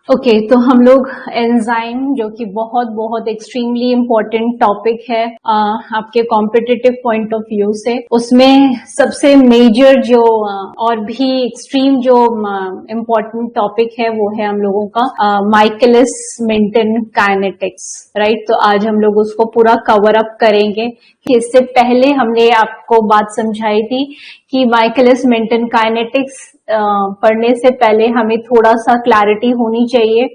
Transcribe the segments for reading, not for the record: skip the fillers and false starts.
Okay तो हम लोग एंजाइम जो कि बहुत बहुत एक्सट्रीमली इम्पोर्टेंट टॉपिक है आपके कॉम्पिटिटिव पॉइंट ऑफ व्यू से, उसमें सबसे मेजर जो और भी एक्सट्रीम जो इम्पोर्टेंट टॉपिक है वो है हम लोगों का माइकलिस मेंटन काइनेटिक्स, राइट। तो आज हम लोग उसको पूरा कवर अप करेंगे। इससे पहले हमने आपको बात समझाई थी कि माइकलिस मेंटन काइनेटिक्स पढ़ने से पहले हमें थोड़ा सा क्लैरिटी होनी चाहिए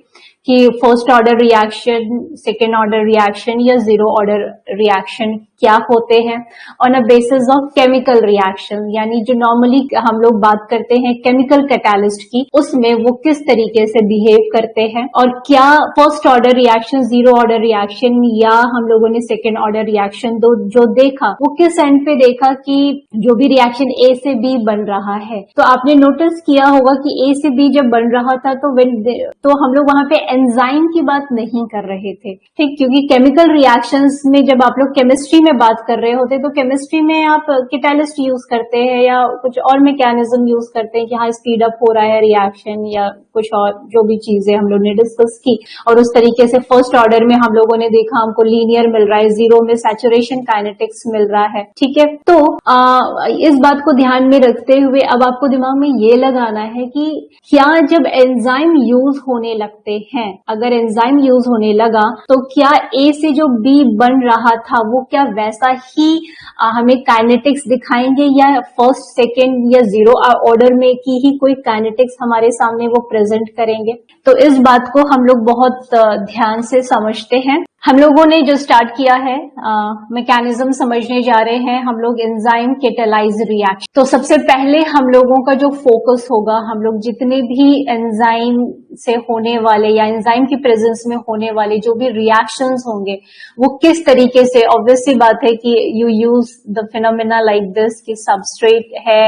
कि first order reaction, second order reaction या जीरो ऑर्डर रिएक्शन क्या होते हैं on a basis of chemical reaction, यानी जो नॉर्मली हम लोग बात करते हैं केमिकल कैटालिस्ट की, उसमें वो किस तरीके से बिहेव करते हैं और क्या first order reaction, zero order reaction या हम लोगों ने सेकेंड ऑर्डर रिएक्शन जो देखा वो किस एंड पे देखा कि जो भी रिएक्शन ए से बी बन रहा है। तो आपने नोटिस किया होगा कि ए से बी जब बन रहा था तो हम लोग वहां पे एंजाइम की बात नहीं कर रहे थे, ठीक, क्योंकि केमिकल रिएक्शंस में जब आप लोग केमिस्ट्री में बात कर रहे होते तो केमिस्ट्री में आप कैटालिस्ट यूज करते हैं या कुछ और मैकेनिज्म यूज करते हैं कि हाँ स्पीड अप हो रहा है रिएक्शन या कुछ और जो भी चीजें हम लोग ने डिस्कस की, और उस तरीके से फर्स्ट ऑर्डर में हम लोगों ने देखा हमको लीनियर मिल रहा है, जीरो में सैचुरेशन काइनेटिक्स मिल रहा है, ठीक है। तो इस बात को ध्यान में रखते हुए अब आपको दिमाग में ये लगाना है कि क्या जब एंजाइम यूज होने लगते हैं, अगर एंजाइम यूज होने लगा तो क्या ए से जो बी बन रहा था वो क्या वैसा ही हमें काइनेटिक्स दिखाएंगे या फर्स्ट, सेकेंड या जीरो ऑर्डर में की ही कोई काइनेटिक्स हमारे सामने वो प्रेजेंट करेंगे। तो इस बात को हम लोग बहुत ध्यान से समझते हैं। हम लोगों ने जो स्टार्ट किया है मैकेनिज्म समझने जा रहे हैं हम लोग एंजाइम कैटालाइज रिएक्शन। तो सबसे पहले हम लोगों का जो फोकस होगा, हम लोग जितने भी एंजाइम से होने वाले या एंजाइम की प्रेजेंस में होने वाले जो भी रिएक्शंस होंगे वो किस तरीके से, ऑब्वियसली बात है कि you use the phenomena like this कि सबस्ट्रेट है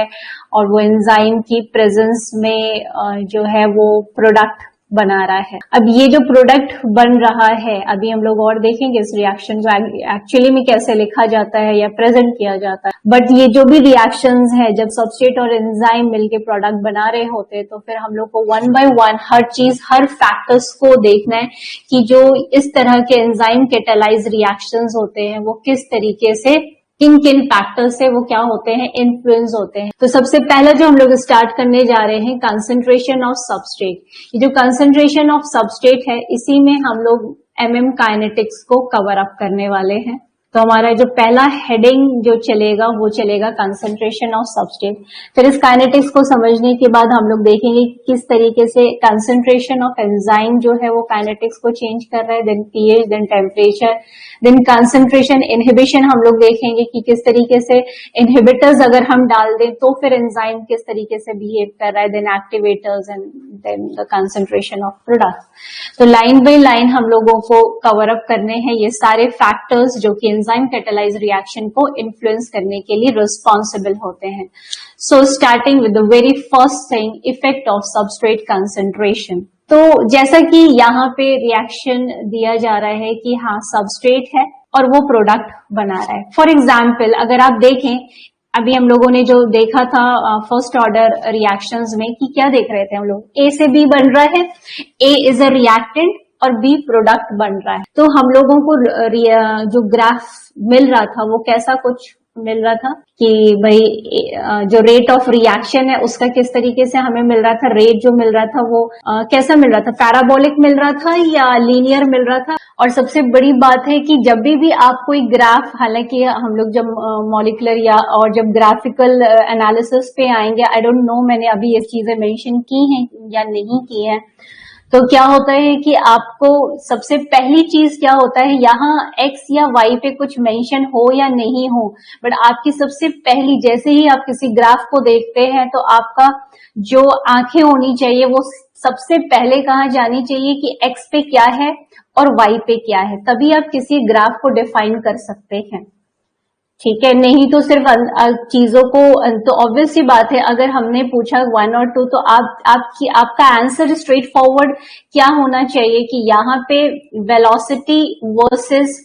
और वो एंजाइम की प्रेजेंस में जो है वो प्रोडक्ट बना रहा है। अब ये जो प्रोडक्ट बन रहा है अभी हम लोग और देखेंगे इस रिएक्शन को एक्चुअली में कैसे लिखा जाता है या प्रेजेंट किया जाता है, बट ये जो भी रिएक्शंस है जब सबस्ट्रेट और एंजाइम मिलके प्रोडक्ट बना रहे होते हैं तो फिर हम लोग को वन बाय वन हर चीज, हर फैक्टर्स को देखना है कि जो इस तरह के एंजाइम कैटालाइज रिएक्शंस होते हैं वो किस तरीके से, किन किन फैक्टर्स से वो क्या होते हैं, इन्फ्लुएंस होते हैं। तो सबसे पहला जो हम लोग स्टार्ट करने जा रहे हैं कंसंट्रेशन ऑफ सबस्ट्रेट। ये जो कंसंट्रेशन ऑफ सबस्ट्रेट है इसी में हम लोग एमएम काइनेटिक्स को कवर अप करने वाले हैं। तो हमारा जो पहला हेडिंग जो चलेगा वो चलेगा कंसंट्रेशन ऑफ सबस्ट्रेट। फिर इस काइनेटिक्स को समझने के बाद हम लोग देखेंगे किस तरीके से कंसंट्रेशन ऑफ एंजाइम जो है वो काइनेटिक्स को चेंज कर रहा है, then pH, then temperature, then concentration inhibition हम लोग देखेंगे कि किस तरीके से इनहिबिटर्स अगर हम डाल दें तो फिर एंजाइम किस तरीके से बिहेव कर रहा है, then activators and then the concentration of product. तो लाइन बाय लाइन हम लोगों को कवर अप करने हैं ये सारे फैक्टर्स जो कि एंजाइम कैटालाइज रिएक्शन को इन्फ्लुएंस करने के लिए रिस्पॉन्सिबल होते हैं। So starting with the very first thing, effect of substrate concentration. तो जैसा कि यहाँ पे रिएक्शन दिया जा रहा है कि हाँ सबस्ट्रेट है और वो प्रोडक्ट बना रहा है। फॉर एग्जाम्पल अगर आप देखें अभी हम लोगों ने जो देखा था फर्स्ट ऑर्डर रिएक्शंस में कि क्या देख रहे थे हम लोग, ए से बी बन रहा है, ए इज अ रिएक्टेंट और बी प्रोडक्ट बन रहा है। तो हम लोगों को जो ग्राफ मिल रहा था वो कैसा कुछ मिल रहा था कि भाई जो रेट ऑफ रिएक्शन है उसका किस तरीके से हमें मिल रहा था, रेट जो मिल रहा था वो कैसा मिल रहा था, पैराबोलिक मिल रहा था या लीनियर मिल रहा था। और सबसे बड़ी बात है कि जब भी आप कोई ग्राफ, हालांकि हम लोग जब मॉलिक्यूलर या और जब ग्राफिकल एनालिसिस पे आएंगे, आई डोंट नो मैंने अभी ये चीजें मेंशन की हैं या नहीं की हैं, तो क्या होता है कि आपको सबसे पहली चीज क्या होता है, यहाँ एक्स या वाई पे कुछ मेंशन हो या नहीं हो, बट आपकी सबसे पहली, जैसे ही आप किसी ग्राफ को देखते हैं तो आपका जो आंखें होनी चाहिए वो सबसे पहले कहाँ जानी चाहिए कि एक्स पे क्या है और वाई पे क्या है, तभी आप किसी ग्राफ को डिफाइन कर सकते हैं, ठीक है। नहीं तो सिर्फ चीजों को, तो ऑब्वियस सी बात है अगर हमने पूछा 1 और 2 तो आपका आंसर स्ट्रेट फॉरवर्ड क्या होना चाहिए कि यहाँ पे वेलोसिटी वर्सेस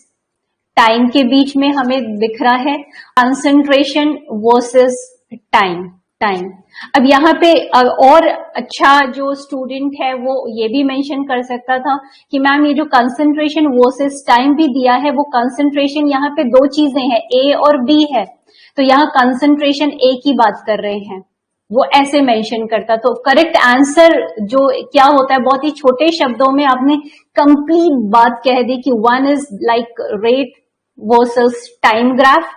टाइम के बीच में हमें दिख रहा है कंसंट्रेशन वर्सेस टाइम, टाइम। अब यहाँ पे और अच्छा जो स्टूडेंट है वो ये भी मेंशन कर सकता था कि मैम ये जो कंसंट्रेशन वर्सेस टाइम भी दिया है, वो कंसंट्रेशन यहाँ पे दो चीजें हैं, ए और बी है, तो यहाँ कंसंट्रेशन ए की बात कर रहे हैं, वो ऐसे मेंशन करता। तो करेक्ट आंसर जो क्या होता है, बहुत ही छोटे शब्दों में आपने कंप्लीट बात कह दी कि one is like rate versus time graph,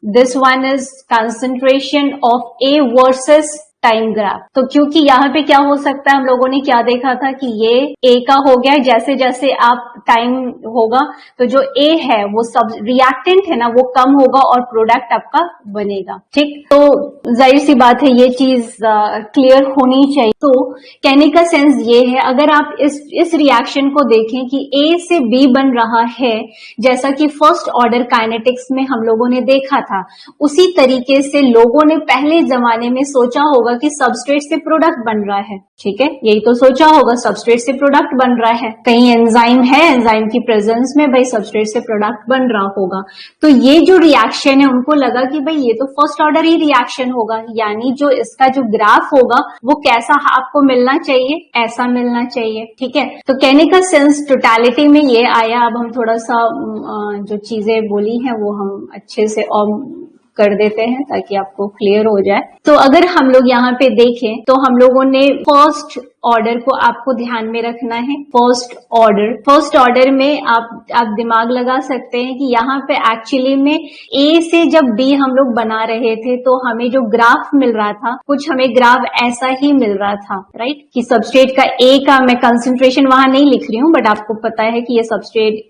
this one is concentration of A versus time graph. तो क्योंकि यहाँ पे क्या हो सकता है, हम लोगों ने क्या देखा था कि ये ए का हो गया, जैसे जैसे आप टाइम होगा तो जो ए है वो सब रिएक्टेंट है ना वो कम होगा और प्रोडक्ट आपका बनेगा, ठीक। तो जाहिर सी बात है ये चीज क्लियर होनी चाहिए। तो कहने का सेंस ये है, अगर आप इस रिएक्शन को देखें कि ए से बी बन रहा है, जैसा कि फर्स्ट ऑर्डर काइनेटिक्स में हम लोगों ने देखा था, उसी तरीके से लोगों ने पहले जमाने में सोचा होगा कि सबस्ट्रेट से प्रोडक्ट बन रहा है, ठीक है, यही तो सोचा होगा, सबस्ट्रेट से प्रोडक्ट बन रहा है, कहीं एंजाइम है, एंजाइम की प्रेजेंस में भाई सबस्ट्रेट से प्रोडक्ट बन रहा होगा। तो ये जो रिएक्शन है उनको लगा कि भाई ये तो फर्स्ट ऑर्डर ही रिएक्शन होगा, यानी जो इसका जो ग्राफ होगा वो कैसा आपको मिलना चाहिए, ऐसा मिलना चाहिए, ठीक है। तो कहने का सेंस टोटलिटी में ये आया। अब हम थोड़ा सा जो चीजें बोली हैं वो हम अच्छे से और कर देते हैं ताकि आपको क्लियर हो जाए। तो अगर हम लोग यहाँ पे देखें तो हम लोगों ने फर्स्ट ऑर्डर को आपको ध्यान में रखना है। फर्स्ट ऑर्डर में आप दिमाग लगा सकते हैं कि यहाँ पे एक्चुअली में ए से जब बी हम लोग बना रहे थे तो हमें जो ग्राफ मिल रहा था, कुछ हमें ग्राफ ऐसा ही मिल रहा था, राइट, कि सबस्ट्रेट का ए का, मैं कंसंट्रेशन वहां नहीं लिख रही हूँ बट आपको पता है कि ये सबस्ट्रेट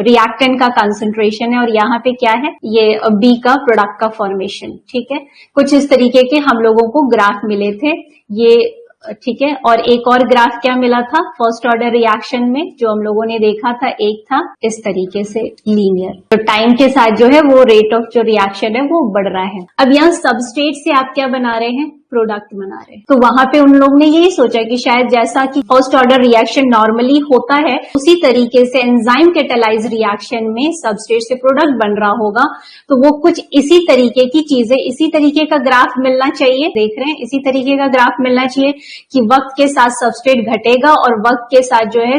रिएक्टेंट का कंसंट्रेशन है और यहाँ पे क्या है, ये बी का प्रोडक्ट का फॉर्मेशन, ठीक है। कुछ इस तरीके के हम लोगों को ग्राफ मिले थे ये, ठीक है। और एक और ग्राफ क्या मिला था फर्स्ट ऑर्डर रिएक्शन में जो हम लोगों ने देखा था, एक था इस तरीके से लीनियर। तो टाइम के साथ जो है वो रेट ऑफ जो रिएक्शन है वो बढ़ रहा है। अब यहाँ सबस्ट्रेट से आप क्या बना रहे हैं, प्रोडक्ट बना रहे हैं। तो वहां पे उन लोगों ने यही सोचा कि शायद जैसा कि फर्स्ट ऑर्डर रिएक्शन नॉर्मली होता है उसी तरीके से एंजाइम कैटालाइज रिएक्शन में सबस्ट्रेट से प्रोडक्ट बन रहा होगा, तो वो कुछ इसी तरीके की चीजें, इसी तरीके का ग्राफ मिलना चाहिए, देख रहे हैं, इसी तरीके का ग्राफ मिलना चाहिए कि वक्त के साथ सबस्ट्रेट घटेगा और वक्त के साथ जो है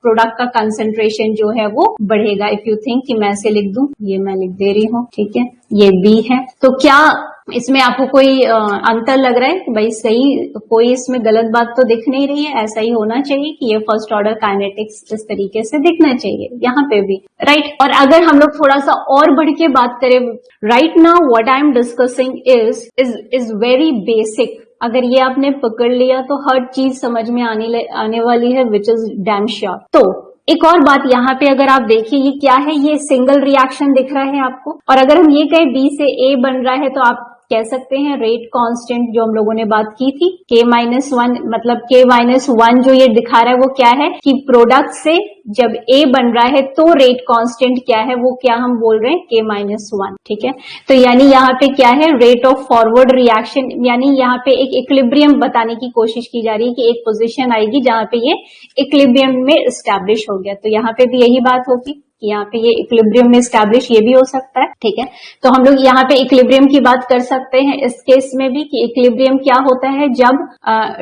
प्रोडक्ट का कंसंट्रेशन जो है वो बढ़ेगा। इफ यू थिंक कि मैं ऐसे लिख दूं, ये मैं लिख दे रही हूँ, ठीक है, ये बी है। तो क्या इसमें आपको कोई अंतर लग रहा है कि भाई सही, कोई इसमें गलत बात तो दिख नहीं रही है, ऐसा ही होना चाहिए कि ये फर्स्ट ऑर्डर काइनेटिक्स इस तरीके से दिखना चाहिए यहाँ पे भी, राइट। और अगर हम लोग थोड़ा सा और बढ़ के बात करें, right now what I am discussing is very basic. अगर ये आपने पकड़ लिया तो हर चीज समझ में आने वाली है, विच इज डैम श्योर। तो एक और बात यहाँ पे अगर आप देखिए, ये क्या है, ये सिंगल रिएक्शन दिख रहा है आपको, और अगर हम ये कहें बी से ए बन रहा है तो आप कह सकते हैं रेट कांस्टेंट जो हम लोगों ने बात की थी K-1, मतलब K-1 जो ये दिखा रहा है वो क्या है कि प्रोडक्ट से जब A बन रहा है तो रेट कांस्टेंट क्या है, वो क्या हम बोल रहे हैं K-1, ठीक है। तो यानी यहाँ पे क्या है, रेट ऑफ फॉरवर्ड रिएक्शन, यानी यहाँ पे एक इक्विलिब्रियम बताने की कोशिश की जा रही है कि एक पोजीशन आएगी जहां पे ये इक्विलिब्रियम में एस्टैब्लिश हो गया। तो यहाँ पे भी यही बात होगी, यहाँ पे ये इक्विलिब्रियम में एस्टैब्लिश ये भी हो सकता है, ठीक है। तो हम लोग यहाँ पे इक्विलिब्रियम की बात कर सकते हैं इस केस में भी कि इक्विलिब्रियम क्या होता है, जब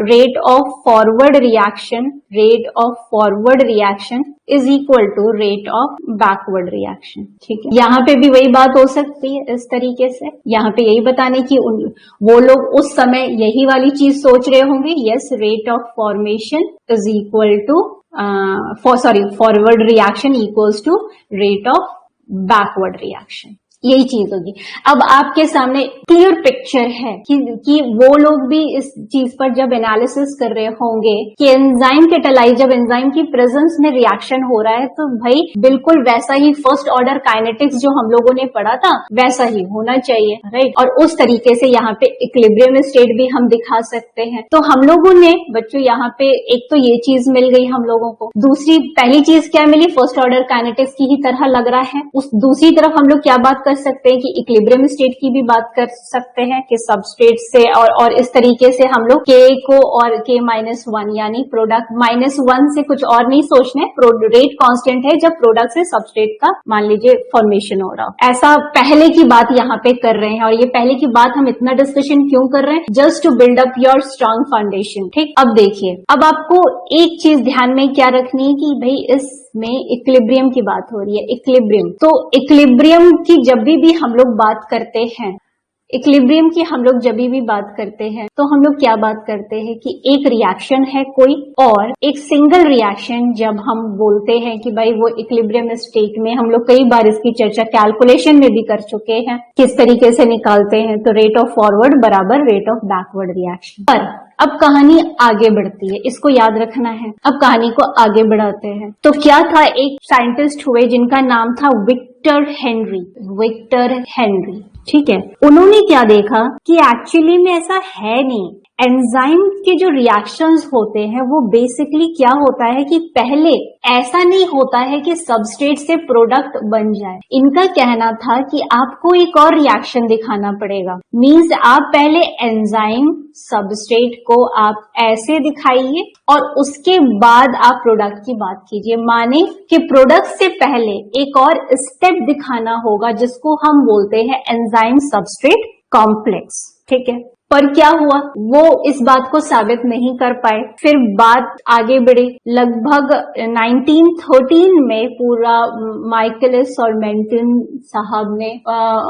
rate of forward reaction is equal to rate of backward reaction, ठीक है। यहाँ पे भी वही बात हो सकती है इस तरीके से, यहाँ पे यही बताने की वो लोग उस समय यही वाली चीज सोच रहे होंगे, yes, rate of formation is equal to forward reaction equals to rate of backward reaction, यही चीज होगी। अब आपके सामने क्लियर पिक्चर है कि वो लोग भी इस चीज पर जब एनालिसिस कर रहे होंगे कि एंजाइम कैटालाइज, जब एंजाइम की प्रेजेंस में रिएक्शन हो रहा है तो भाई बिल्कुल वैसा ही फर्स्ट ऑर्डर काइनेटिक्स जो हम लोगों ने पढ़ा था वैसा ही होना चाहिए, राइट। और उस तरीके से यहाँ पे इक्विलिब्रियम स्टेट भी हम दिखा सकते हैं। तो हम लोगों ने बच्चों यहाँ पे एक तो ये चीज मिल गई हम लोगों को, दूसरी पहली चीज क्या मिली, फर्स्ट ऑर्डर काइनेटिक्स की ही तरह लग रहा है। उस दूसरी तरफ हम लोग क्या बात कर सकते हैं कि इक्विलिब्रियम स्टेट की भी बात कर सकते हैं कि सबस्टेट से और इस तरीके से हम लोग K को और K-1 यानी प्रोडक्ट -1 से कुछ और नहीं सोचना है, रेट कांस्टेंट है जब प्रोडक्ट से सबस्टेट का मान लीजिए फॉर्मेशन हो रहा। ऐसा पहले की बात यहाँ पे कर रहे हैं, और ये पहले की बात हम इतना डिस्कशन क्यों कर रहे हैं? Just to build up your strong foundation. ठीक, अब देखिए, अब आपको एक चीज ध्यान में क्या रखनी है कि भाई इसमें इक्विलिब्रियम की बात हो रही है। इक्विलिब्रियम, तो इक्विलिब्रियम की जब भी हम लोग बात करते हैं, इक्विलिब्रियम की हम लोग जब भी बात करते हैं तो हम लोग क्या बात करते हैं कि एक रिएक्शन है कोई, और एक सिंगल रिएक्शन जब हम बोलते हैं कि भाई वो इक्विलिब्रियम स्टेट में, हम लोग कई बार इसकी चर्चा कैलकुलेशन में भी कर चुके हैं, किस तरीके से निकालते हैं, तो रेट ऑफ फॉरवर्ड बराबर रेट ऑफ बैकवर्ड रिएक्शन। पर अब कहानी आगे बढ़ती है, इसको याद रखना है। अब कहानी को आगे बढ़ाते हैं। तो क्या था, एक साइंटिस्ट हुए जिनका नाम था विक्टर हेनरी। विक्टर हेनरी, ठीक है, उन्होंने क्या देखा कि एक्चुअली में ऐसा है नहीं। एंजाइम के जो रिएक्शंस होते हैं वो बेसिकली क्या होता है कि पहले ऐसा नहीं होता है कि सबस्ट्रेट से प्रोडक्ट बन जाए। इनका कहना था कि आपको एक और रिएक्शन दिखाना पड़ेगा। मींस आप पहले एंजाइम सबस्ट्रेट को आप ऐसे दिखाइए और उसके बाद आप प्रोडक्ट की बात कीजिए। माने कि प्रोडक्ट से पहले एक और स्टेप दिखाना होगा जिसको हम बोलते हैं एंजाइम सबस्ट्रेट कॉम्प्लेक्स। ठीक है, पर क्या हुआ, वो इस बात को साबित नहीं कर पाए। फिर बात आगे बढ़ी, लगभग 1913 में पूरा माइकलिस और मेंटन साहब ने,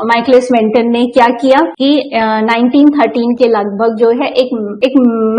माइकलिस मेंटन ने क्या किया कि 1913 के लगभग जो है एक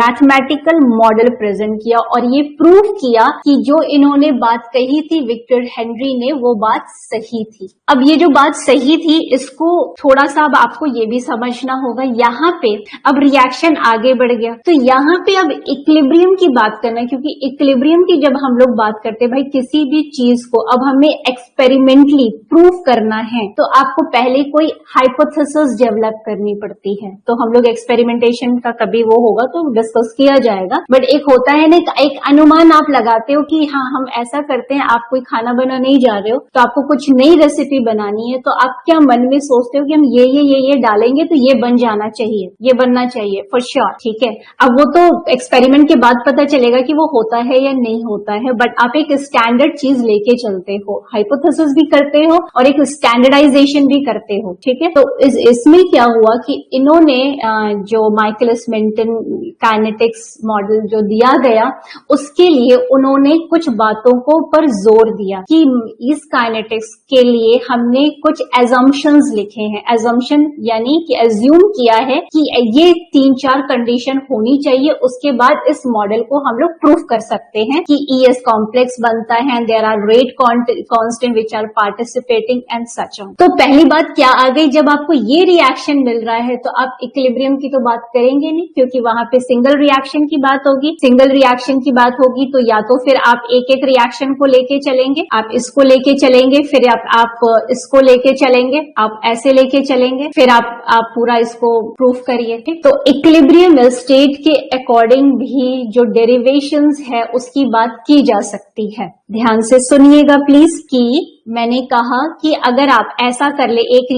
मैथमेटिकल मॉडल प्रेजेंट किया और ये प्रूव किया कि जो इन्होंने बात कही थी विक्टर हेनरी ने, वो बात सही थी। अब ये जो बात सही थी, इसको थोड़ा सा अब आपको ये भी समझना होगा। यहाँ पे अब रिएक्शन आगे बढ़ गया, तो यहाँ पे अब इक्विलिब्रियम की बात करना है, क्योंकि इक्विलिब्रियम की जब हम लोग बात करते हैं भाई किसी भी चीज को अब हमें एक्सपेरिमेंटली प्रूव करना है, तो आपको पहले कोई हाइपोथेसिस डेवलप करनी पड़ती है। तो हम लोग एक्सपेरिमेंटेशन का कभी वो होगा तो डिस्कस किया जाएगा, बट एक होता है ना, एक अनुमान आप लगाते हो कि हाँ हम ऐसा करते हैं। आप कोई खाना बना नहीं जा रहे हो तो आपको कुछ नई रेसिपी बनानी है, तो आप क्या मन में सोचते हो कि हम ये डालेंगे तो ये बन जाना चाहिए, ये बनना चाहिए फॉर श्योर। ठीक है, अब वो तो एक्सपेरिमेंट के बाद पता चलेगा कि वो होता है या नहीं होता है, बट आप एक स्टैंडर्ड चीज लेके चलते हो, हाइपोथेसिस भी करते हो और एक स्टैंडर्डाइजेशन भी करते हो। ठीक है, तो इसमें क्या हुआ कि इन्होंने जो माइकलिस मेंटन काइनेटिक्स मॉडल जो दिया गया, उसके लिए उन्होंने कुछ बातों को पर जोर दिया कि इस काइनेटिक्स के लिए हमने कुछ एजम्पशंस लिखे हैं। एजम्पशन यानी कि एज्यूम किया है कि ये 3-4 कंडीशन होनी चाहिए, उसके बाद इस मॉडल को हम लोग प्रूफ कर सकते हैं कि ES कॉम्प्लेक्स बनता है, there are rate constant which are participating and such on. तो पहली बात क्या आ गई, जब आपको ये रिएक्शन मिल रहा है तो आप इक्विलिब्रियम की तो बात करेंगे नहीं, क्योंकि वहां पे सिंगल रिएक्शन की बात होगी। सिंगल रिएक्शन की बात होगी तो या तो फिर आप एक रिएक्शन को लेके चलेंगे, आप इसको लेके चलेंगे, फिर आप इसको लेके चलेंगे, आप ऐसे लेके चलेंगे, फिर आप पूरा इसको प्रूफ करिए। ठीक, तो इक्विलिब्रियम स्टेट के अकॉर्डिंग भी जो डेरिवेशंस है उसकी बात की जा सकती है। ध्यान से सुनिएगा प्लीज कि मैंने कहा कि अगर आप ऐसा कर ले, एक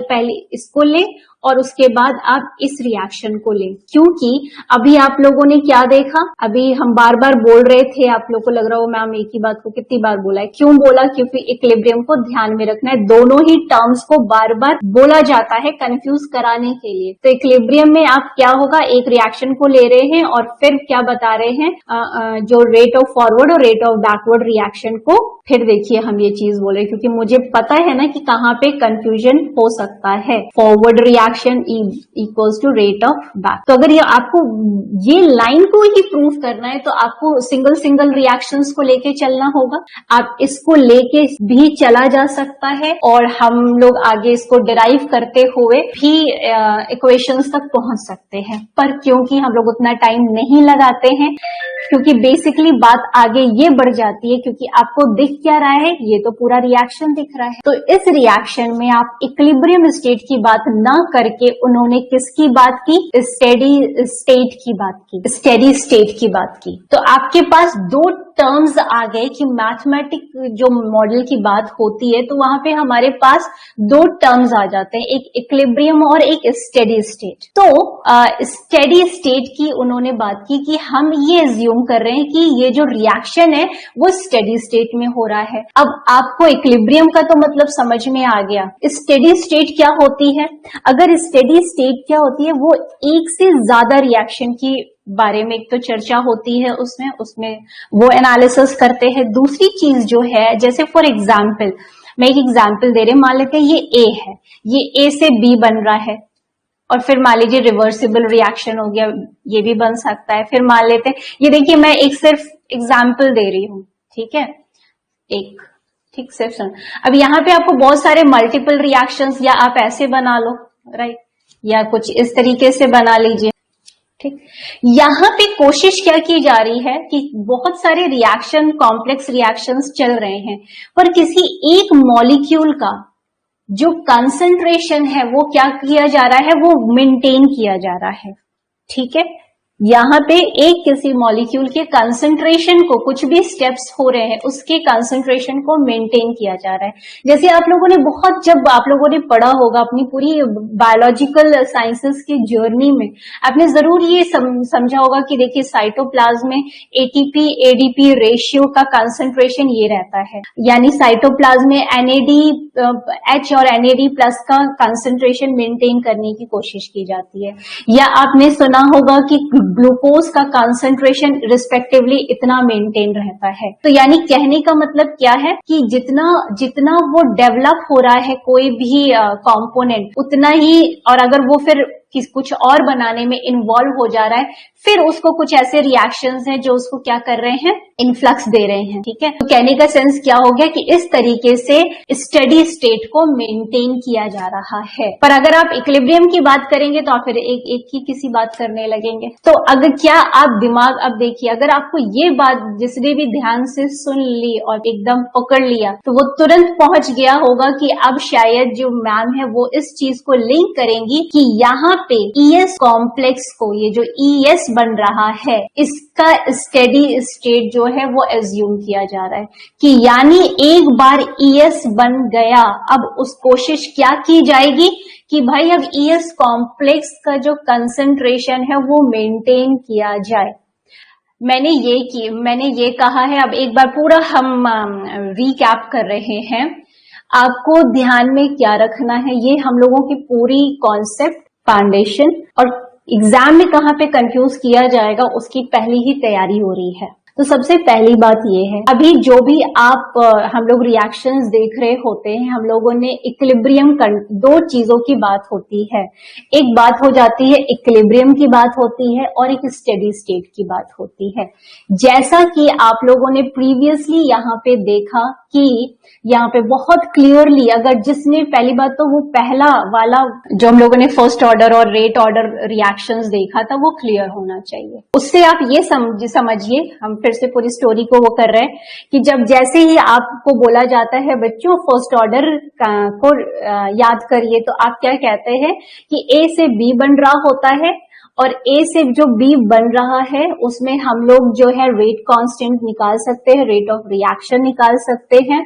पहले इसको ले और उसके बाद आप इस रिएक्शन को लें, क्योंकि अभी आप लोगों ने क्या देखा, अभी हम बार बार बोल रहे थे, आप लोगों को लग रहा हो मैम एक ही बात को कितनी बार बोला है। क्यों बोला? क्योंकि इक्विलिब्रियम को ध्यान में रखना है, दोनों ही टर्म्स को बार बार बोला जाता है कंफ्यूज कराने के लिए। तो इक्विलिब्रियम में आप क्या होगा, एक रिएक्शन को ले रहे हैं और फिर क्या बता रहे हैं, जो रेट ऑफ फॉरवर्ड और रेट ऑफ बैकवर्ड रिएक्शन को, फिर देखिए हम ये चीज बोले क्योंकि मुझे पता है ना कि कहाँ पे कंफ्यूजन हो सकता है। Forward reaction equals to rate of back. तो अगर ये आपको ये लाइन को ही प्रूव करना है तो आपको सिंगल रिएक्शंस को लेके चलना होगा। आप इसको लेके भी चला जा सकता है और हम लोग आगे इसको डिराइव करते हुए भी इक्वेशंस तक पहुंच सकते हैं, पर क्योंकि हम लोग उतना टाइम नहीं लगाते हैं, क्योंकि बेसिकली बात आगे ये बढ़ जाती है, क्योंकि आपको दिख क्या रहा है, ये तो पूरा रिएक्शन दिख रहा है। तो इस रिएक्शन में आप इक्विलिब्रियम स्टेट की बात ना कर करके उन्होंने किसकी बात की? स्टेडी स्टेट की बात की, स्टेडी स्टेट की बात की। तो आपके पास दो टर्म्स आ गए कि मैथमेटिक जो मॉडल की बात होती है तो वहां पे हमारे पास दो टर्म्स आ जाते हैं, एक इक्विलिब्रियम और एक स्टेडी स्टेट। तो स्टेडी स्टेट की उन्होंने बात की कि हम ये एज्यूम कर रहे हैं कि ये जो रिएक्शन है वो स्टेडी स्टेट में हो रहा है। अब आपको इक्विलिब्रियम का तो मतलब समझ में आ गया। स्टेडी स्टेट क्या होती है? अगर स्टेडी स्टेट क्या होती है, वो एक से ज्यादा रिएक्शन की बारे में एक तो चर्चा होती है, उसमें वो एनालिसिस करते हैं। दूसरी चीज जो है, जैसे फॉर एग्जाम्पल, मैं एक एग्जाम्पल दे रहे हैं, मान लेते हैं ये ए है, ये ए से बी बन रहा है, और फिर मान लीजिए रिवर्सिबल रिएक्शन हो गया, ये भी बन सकता है। फिर मान लेते हैं, ये देखिए मैं एक सिर्फ एग्जाम्पल दे रही हूं, ठीक है, एक ठीक सिर्फ सुन। अब यहाँ पे आपको बहुत सारे मल्टीपल रिएक्शंस, या आप ऐसे बना लो, राइट, या कुछ इस तरीके से बना लीजिए, ठीक। यहां पे कोशिश क्या की जा रही है कि बहुत सारे रिएक्शन, कॉम्प्लेक्स रिएक्शंस चल रहे हैं, पर किसी एक मॉलिक्यूल का जो कंसंट्रेशन है वो क्या किया जा रहा है, वो मेंटेन किया जा रहा है, ठीक है। यहाँ पे एक किसी मॉलिक्यूल के कंसंट्रेशन को, कुछ भी स्टेप्स हो रहे हैं उसके कंसंट्रेशन को मेंटेन किया जा रहा है। जैसे आप लोगों ने जब आप लोगों ने पढ़ा होगा अपनी पूरी बायोलॉजिकल साइंसेस की जर्नी में, आपने जरूर ये समझा होगा कि देखिए साइटोप्लाज्म में एटीपी एडीपी रेशियो का कंसंट्रेशन ये रहता है, यानी साइटोप्लाज्म में एच और एनएडी प्लस का कंसंट्रेशन मेंटेन करने की कोशिश की जाती है। या आपने सुना होगा कि ग्लूकोज का कंसंट्रेशन रिस्पेक्टिवली इतना मेंटेन रहता है। तो यानी कहने का मतलब क्या है कि जितना वो डेवलप हो रहा है कोई भी कंपोनेंट, उतना ही, और अगर वो फिर कुछ और बनाने में इन्वॉल्व हो जा रहा है, फिर उसको कुछ ऐसे रिएक्शंस हैं जो उसको क्या कर रहे हैं, इन्फ्लक्स दे रहे हैं, ठीक है। तो कहने का सेंस क्या हो गया कि इस तरीके से स्टेडी स्टेट को मेंटेन किया जा रहा है। पर अगर आप इक्विलिब्रियम की बात करेंगे तो आप फिर एक की किसी बात करने लगेंगे। तो अगर क्या आप दिमाग, अब देखिए, अगर आपको ये बात जिसने भी ध्यान से सुन ली और एकदम पकड़ लिया तो वो तुरंत पहुंच गया होगा कि अब शायद जो मैम है वो इस चीज को लिंक करेंगी कि यहाँ पे ईएस कॉम्प्लेक्स को, ये जो ईएस बन रहा है, इसका स्टेडी स्टेट जो है वो एज्यूम किया जा रहा है कि यानी एक बार ईएस बन गया, अब उस कोशिश क्या की जाएगी कि भाई अब ईएस कॉम्प्लेक्स का जो कंसंट्रेशन है वो मेंटेन किया जाए। मैंने ये कहा है, अब एक बार पूरा हम रीकैप कर रहे हैं। आपको ध्यान में क्या रखना है, ये हम लोगों की पूरी कॉन्सेप्ट, फाउंडेशन, और एग्जाम में कहाँ पे कंफ्यूज किया जाएगा उसकी पहली ही तैयारी हो रही है। तो सबसे पहली बात ये है, अभी जो भी हम लोग रिएक्शंस देख रहे होते हैं, हम लोगों ने इक्विलिब्रियम, दो चीजों की बात होती है। एक बात हो जाती है इक्विलिब्रियम की बात होती है, और एक स्टेडी स्टेट की बात होती है। जैसा कि आप लोगों ने प्रीवियसली यहाँ पे देखा कि यहाँ पे बहुत क्लियरली, अगर जिसने, पहली बात तो वो पहला वाला जो हम लोगों ने फर्स्ट ऑर्डर और रेट ऑर्डर रिएक्शंस देखा था वो क्लियर होना चाहिए। उससे आप ये समझिए, हम फिर से पूरी स्टोरी को वो कर रहे हैं कि जब जैसे ही आपको बोला जाता है बच्चों फर्स्ट ऑर्डर को याद करिए, तो आप क्या कहते हैं कि ए से बी बन रहा होता है, और ए से जो बी बन रहा है उसमें हम लोग जो है रेट कांस्टेंट निकाल सकते हैं, रेट ऑफ रिएक्शन निकाल सकते हैं,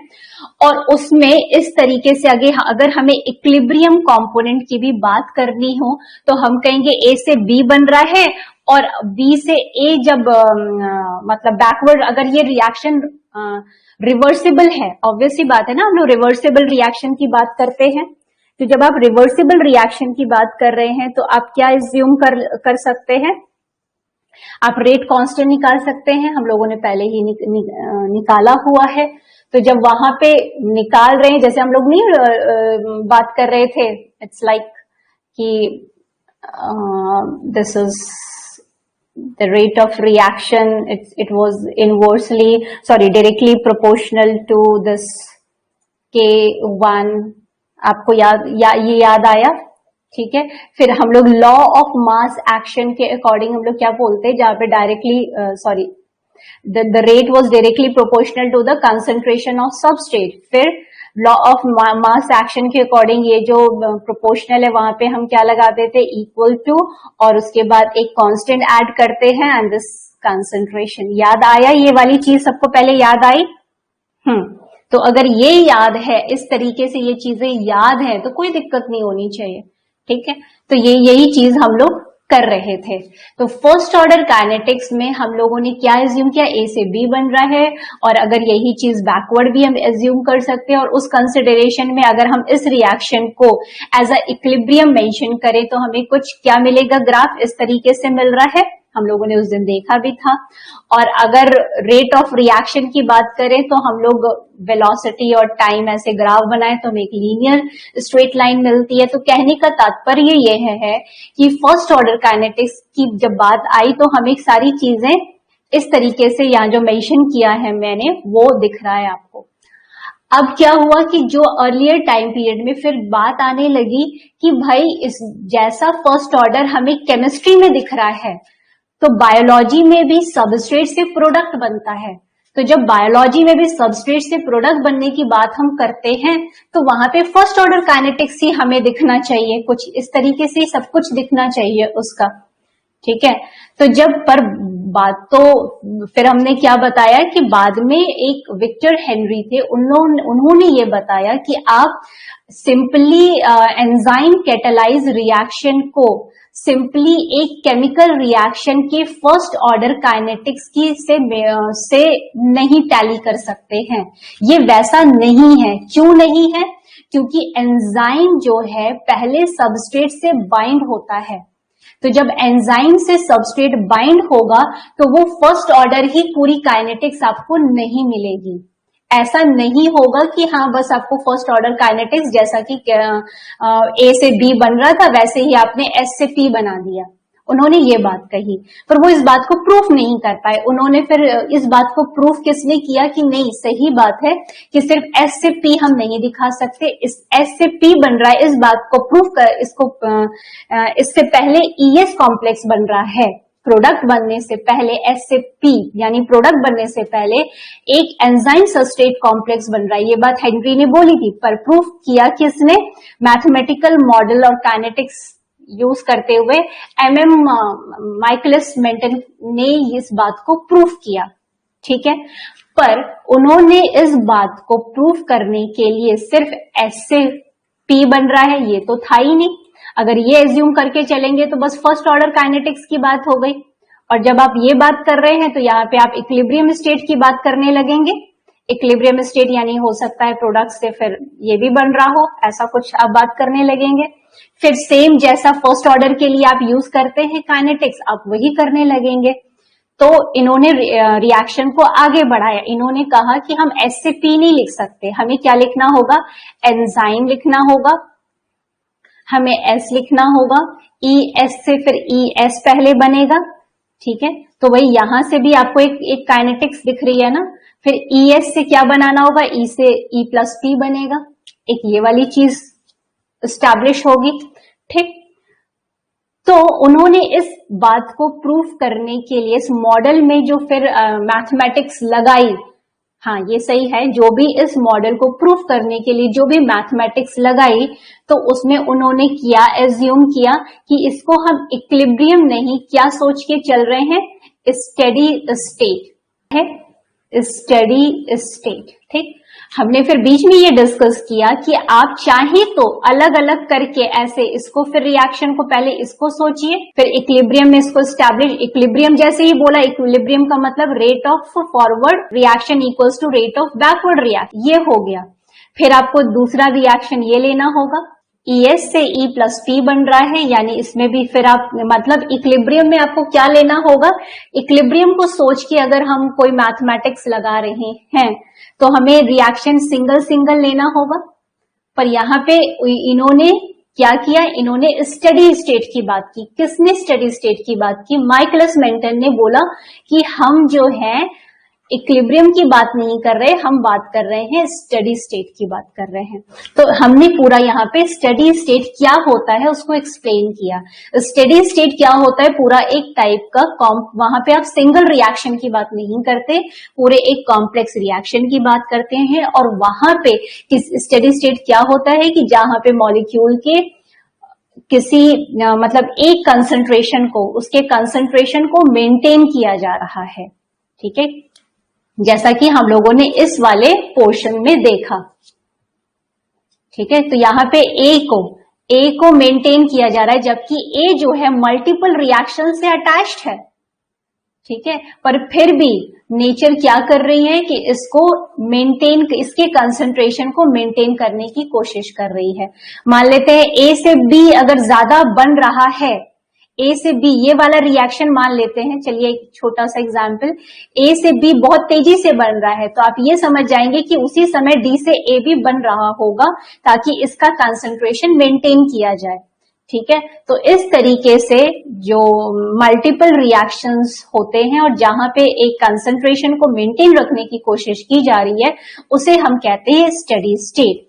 और उसमें इस तरीके से आगे अगर हमें इक्विलिब्रियम कंपोनेंट की भी बात करनी हो तो हम कहेंगे ए से बी बन रहा है और बी से ए, जब मतलब बैकवर्ड, अगर ये रिएक्शन रिवर्सिबल है, ऑब्वियसली बात है ना, हम लोग रिवर्सिबल रिएक्शन की बात करते हैं। तो जब आप रिवर्सिबल रिएक्शन की बात कर रहे हैं तो आप क्या एज्यूम कर सकते हैं, आप रेट कांस्टेंट निकाल सकते हैं, हम लोगों ने पहले ही निकाला हुआ है। तो जब वहां पे निकाल रहे हैं, जैसे हम लोग नहीं बात कर रहे थे, इट्स लाइक कि this is the rate of reaction, it was directly proportional to this K1, आपको ये याद आया, ठीक है। फिर हम लोग लॉ ऑफ मास एक्शन के अकॉर्डिंग हम लोग क्या बोलते हैं, जहां पे directly the rate was directly proportional to the concentration of substrate, फिर लॉ ऑफ मास एक्शन के अकॉर्डिंग ये जो प्रोपोर्शनल है वहां पे हम क्या लगाते थे, इक्वल टू, और उसके बाद एक कांस्टेंट ऐड करते हैं एंड दिस कंसंट्रेशन। याद आया? ये वाली चीज सबको पहले याद आई? तो अगर ये याद है, इस तरीके से ये चीजें याद है तो कोई दिक्कत नहीं होनी चाहिए। ठीक है, तो यही चीज हम लोग कर रहे थे। तो फर्स्ट ऑर्डर काइनेटिक्स में हम लोगों ने क्या एज्यूम किया, ए से बी बन रहा है, और अगर यही चीज बैकवर्ड भी हम एज्यूम कर सकते हैं, और उस कंसिडरेशन में अगर हम इस रिएक्शन को एज अ इक्विलिब्रियम मेंशन करें तो हमें कुछ क्या मिलेगा, ग्राफ इस तरीके से मिल रहा है, हम लोगों ने उस दिन देखा भी था। और अगर रेट ऑफ रिएक्शन की बात करें तो हम लोग वेलोसिटी और टाइम ऐसे ग्राफ बनाए तो हमें एक लीनियर स्ट्रेट लाइन मिलती है। तो कहने का तात्पर्य ये है कि फर्स्ट ऑर्डर काइनेटिक्स की जब बात आई तो हमें सारी चीजें इस तरीके से यहाँ जो मेंशन किया है मैंने वो दिख रहा है आपको। अब क्या हुआ कि जो अर्लियर टाइम पीरियड में फिर बात आने लगी कि भाई इस जैसा फर्स्ट ऑर्डर हमें केमिस्ट्री में दिख रहा है तो बायोलॉजी में भी सबस्ट्रेट से प्रोडक्ट बनता है। तो जब बायोलॉजी में भी सबस्ट्रेट से प्रोडक्ट बनने की बात हम करते हैं तो वहां पे फर्स्ट ऑर्डर काइनेटिक्स ही हमें दिखना चाहिए, कुछ इस तरीके से सब कुछ दिखना चाहिए उसका। ठीक है, तो जब पर बात तो फिर हमने क्या बताया कि बाद में एक विक्टर हेनरी थे, उन्होंने ये बताया कि आप सिंपली एंजाइम कैटालाइज रिएक्शन को सिंपली एक केमिकल रिएक्शन के फर्स्ट ऑर्डर काइनेटिक्स की से नहीं टैली कर सकते हैं। ये वैसा नहीं है। क्यों नहीं है? क्योंकि एंजाइम जो है पहले सबस्ट्रेट से बाइंड होता है। तो जब एंजाइम से सबस्ट्रेट बाइंड होगा तो वो फर्स्ट ऑर्डर ही पूरी काइनेटिक्स आपको नहीं मिलेगी। ऐसा नहीं होगा कि हाँ बस आपको फर्स्ट ऑर्डर काइनेटिक्स जैसा कि ए से बी बन रहा था वैसे ही आपने एस से पी बना दिया। उन्होंने ये बात कही पर वो इस बात को प्रूफ नहीं कर पाए। उन्होंने फिर इस बात को प्रूफ किसने किया कि नहीं सही बात है कि सिर्फ एस से पी हम नहीं दिखा सकते, इस एस से पी बन रहा है, इस बात को प्रूफ कर इससे पहले ईएस कॉम्प्लेक्स बन रहा है। प्रोडक्ट बनने से पहले एस से पी यानी प्रोडक्ट बनने से पहले एक एंजाइम सबस्ट्रेट कॉम्प्लेक्स बन रहा है। ये बात हेनरी ने बोली थी पर प्रूफ किया किसने? मैथमेटिकल मॉडल और काइनेटिक्स यूज करते हुए एमएम माइकलिस मेंटन ने इस बात को प्रूफ किया। ठीक है, पर उन्होंने इस बात को प्रूफ करने के लिए सिर्फ एस से पी बन रहा है ये तो था ही नहीं। अगर ये एज्यूम करके चलेंगे तो बस फर्स्ट ऑर्डर काइनेटिक्स की बात हो गई। और जब आप ये बात कर रहे हैं तो यहाँ पे आप इक्विलिब्रियम स्टेट की बात करने लगेंगे। इक्विलिब्रियम स्टेट यानी हो सकता है प्रोडक्ट से फिर ये भी बन रहा हो, ऐसा कुछ आप बात करने लगेंगे। फिर सेम जैसा फर्स्ट ऑर्डर के लिए आप यूज करते हैं काइनेटिक्स, आप वही करने लगेंगे। तो इन्होंने रिएक्शन को आगे बढ़ाया। इन्होंने कहा कि हम एस से पी नहीं लिख सकते, हमें क्या लिखना होगा? एंजाइम लिखना होगा, हमें एस लिखना होगा। ई एस से फिर ई एस पहले बनेगा। ठीक है, तो वही यहां से भी आपको एक काइनेटिक्स दिख रही है ना। फिर ई एस से क्या बनाना होगा? ई से ई प्लस पी बनेगा। एक ये वाली चीज एस्टैब्लिश होगी। ठीक, तो उन्होंने इस बात को प्रूफ करने के लिए इस मॉडल में जो फिर मैथमेटिक्स लगाई, हाँ ये सही है, जो भी इस मॉडल को प्रूफ करने के लिए जो भी मैथमेटिक्स लगाई तो उसमें उन्होंने क्या एज्यूम किया कि इसको हम इक्विलिब्रियम नहीं क्या सोच के चल रहे हैं? स्टेडी स्टेट है, स्टेडी स्टेट। ठीक, हमने फिर बीच में ये डिस्कस किया कि आप चाहे तो अलग अलग करके ऐसे इसको फिर रिएक्शन को पहले इसको सोचिए फिर इक्विलिब्रियम में इसको एस्टैब्लिश। इक्विलिब्रियम जैसे ही बोला, इक्विलिब्रियम का मतलब rate of forward reaction equals to rate of backward reaction, ये हो गया। फिर आपको दूसरा रिएक्शन ये लेना होगा, ES से E प्लस P बन रहा है, यानी इसमें भी फिर आप मतलब इक्विलिब्रियम में आपको क्या लेना होगा? इक्विलिब्रियम को सोच के अगर हम कोई मैथमेटिक्स लगा रहे हैं तो हमें रिएक्शन सिंगल सिंगल लेना होगा। पर यहाँ पे इन्होंने क्या किया? इन्होंने स्टेडी स्टेट की बात की। किसने स्टेडी स्टेट की बात की? माइकलिस मेंटन ने बोला कि हम जो है इक्विलिब्रियम की बात नहीं कर रहे, हम बात कर रहे हैं स्टेडी स्टेट की बात कर रहे हैं। तो हमने पूरा यहाँ पे स्टेडी स्टेट क्या होता है उसको एक्सप्लेन किया। स्टेडी स्टेट क्या होता है, पूरा एक टाइप का वहां पे आप सिंगल रिएक्शन की बात नहीं करते, पूरे एक कॉम्प्लेक्स रिएक्शन की बात करते हैं। और वहां पे स्टेडी स्टेट क्या होता है कि जहां पे मॉलिक्यूल के किसी मतलब एक कंसंट्रेशन को, उसके कंसंट्रेशन को मेंटेन किया जा रहा है, ठीक है, जैसा कि हम लोगों ने इस वाले पोर्शन में देखा, ठीक है। तो यहाँ पे ए को मेंटेन किया जा रहा है, जबकि ए जो है मल्टीपल रिएक्शन से अटैच्ड है, ठीक है, पर फिर भी नेचर क्या कर रही है कि इसको मेंटेन, इसके कंसंट्रेशन को मेंटेन करने की कोशिश कर रही है। मान लेते हैं ए से बी अगर ज्यादा बन रहा है, ए से बी ये वाला रिएक्शन मान लेते हैं, चलिए एक छोटा सा एग्जांपल, ए से बी बहुत तेजी से बन रहा है, तो आप ये समझ जाएंगे कि उसी समय डी से ए भी बन रहा होगा ताकि इसका कंसंट्रेशन मेंटेन किया जाए, ठीक है। तो इस तरीके से जो मल्टीपल रिएक्शंस होते हैं और जहां पे एक कंसंट्रेशन को मेंटेन रखने की कोशिश की जा रही है, उसे हम कहते हैं स्टेडी स्टेट।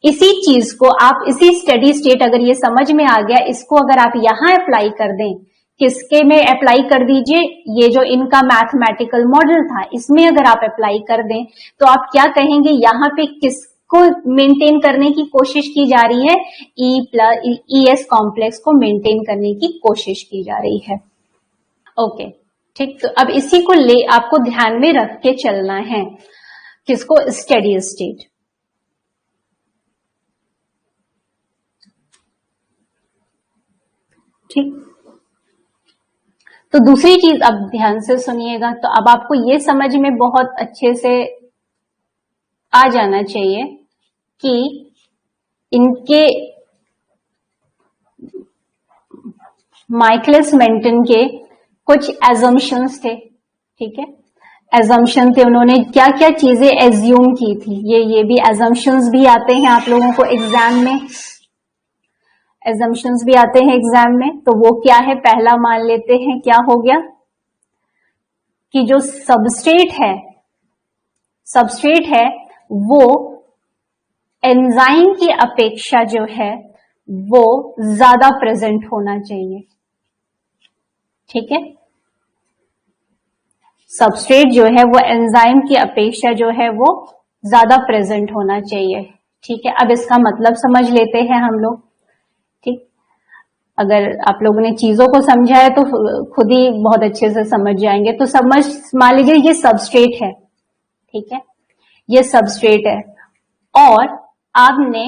इसी चीज को आप, इसी स्टेडी स्टेट अगर ये समझ में आ गया, इसको अगर आप यहां अप्लाई कर दें, किसके में अप्लाई कर दीजिए, ये जो इनका मैथमेटिकल मॉडल था इसमें अगर आप अप्लाई कर दें तो आप क्या कहेंगे, यहाँ पे किसको मेंटेन करने की कोशिश की जा रही है, ई एस कॉम्प्लेक्स को मेंटेन करने की कोशिश की जा रही है। ओके, ठीक। तो अब इसी को आपको ध्यान में रख के चलना है, किसको, स्टेडी स्टेट। ठीक, तो दूसरी चीज अब ध्यान से सुनिएगा। तो अब आपको ये समझ में बहुत अच्छे से आ जाना चाहिए कि इनके माइकलिस मेंटन के कुछ एजम्पशंस थे, ठीक है, एजम्पशन थे, उन्होंने क्या क्या चीजें एज्यूम की थी, ये भी एजम्पशंस भी आते हैं आप लोगों को एग्जाम में, एजम्पशंस भी आते हैं एग्जाम में। तो वो क्या है, पहला मान लेते हैं, क्या हो गया कि जो सबस्ट्रेट है वो एंजाइम की अपेक्षा जो है वो ज्यादा प्रेजेंट होना चाहिए, ठीक है। सबस्ट्रेट जो है वो एंजाइम की अपेक्षा जो है वो ज्यादा प्रेजेंट होना चाहिए, ठीक है। अब इसका मतलब समझ लेते हैं हम लोग, ठीक। अगर आप लोगों ने चीजों को समझा है तो खुद ही बहुत अच्छे से समझ जाएंगे। तो मान लीजिए ये सबस्ट्रेट है, ठीक है, ये सबस्ट्रेट है और आपने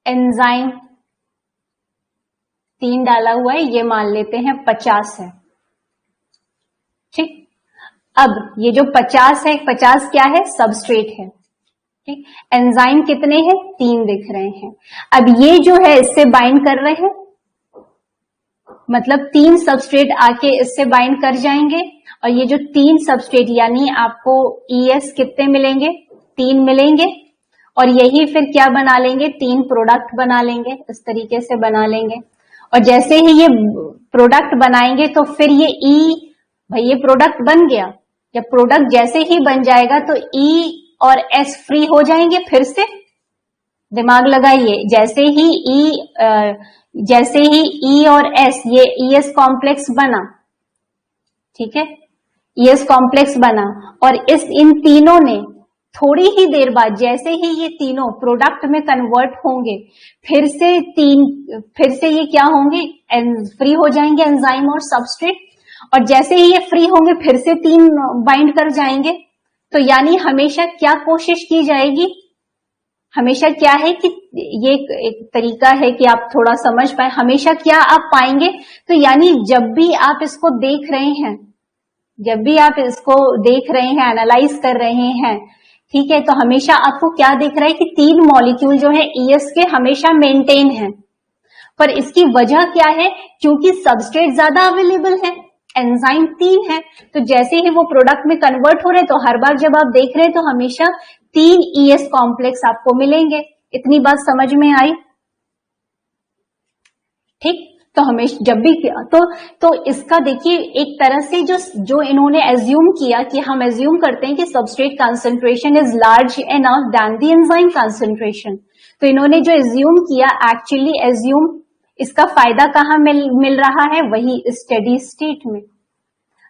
एंजाइम 3 डाला हुआ है, ये मान लेते हैं 50 है, ठीक। अब ये जो 50 है, 50 क्या है, सबस्ट्रेट है, ठीक। एंजाइम कितने हैं, 3 दिख रहे हैं। अब ये जो है इससे बाइंड कर रहे हैं, मतलब 3 सबस्ट्रेट आके इससे बाइंड कर जाएंगे, और ये जो 3 सबस्ट्रेट यानी आपको ES कितने मिलेंगे, 3 मिलेंगे, और यही फिर क्या बना लेंगे, 3 प्रोडक्ट बना लेंगे, इस तरीके से बना लेंगे। और जैसे ही ये प्रोडक्ट बनाएंगे तो फिर ये भाई ये प्रोडक्ट बन गया, जब प्रोडक्ट जैसे ही बन जाएगा तो E और S फ्री हो जाएंगे, फिर से दिमाग लगाइए, जैसे ही E और S, ये ES कॉम्प्लेक्स बना, ठीक है, ES कॉम्प्लेक्स बना, और इन तीनों ने थोड़ी ही देर बाद जैसे ही ये तीनों प्रोडक्ट में कन्वर्ट होंगे, फिर से ये क्या होंगे, फ्री हो जाएंगे एंजाइम और सबस्ट्रेट, और जैसे ही ये फ्री होंगे फिर से 3 बाइंड कर जाएंगे। तो यानी हमेशा क्या कोशिश की जाएगी, हमेशा क्या है कि ये एक तरीका है कि आप थोड़ा समझ पाए, हमेशा क्या आप पाएंगे, तो यानी जब भी आप इसको देख रहे हैं, एनालाइज कर रहे हैं, ठीक है, तो हमेशा आपको क्या दिख रहा है कि 3 मॉलिक्यूल जो है ES के हमेशा मेंटेन है। पर इसकी वजह क्या है, क्योंकि सबस्ट्रेट ज्यादा अवेलेबल है, एंजाइम 3 है, तो जैसे ही वो प्रोडक्ट में कन्वर्ट हो रहे तो हर बार जब आप देख रहे हैं तो हमेशा 3 ES कॉम्प्लेक्स आपको मिलेंगे। इतनी बात समझ में आई, ठीक। तो हमेशा जब भी तो इसका देखिए एक तरह से जो इन्होंने एज्यूम किया कि हम एज्यूम करते हैं कि substrate concentration is large enough then the enzyme concentration. तो इन्होंने जो एज्यूम किया एक्चुअली एज्यूम इसका फायदा कहाँ मिल रहा है, वही स्टेडी स्टेट में।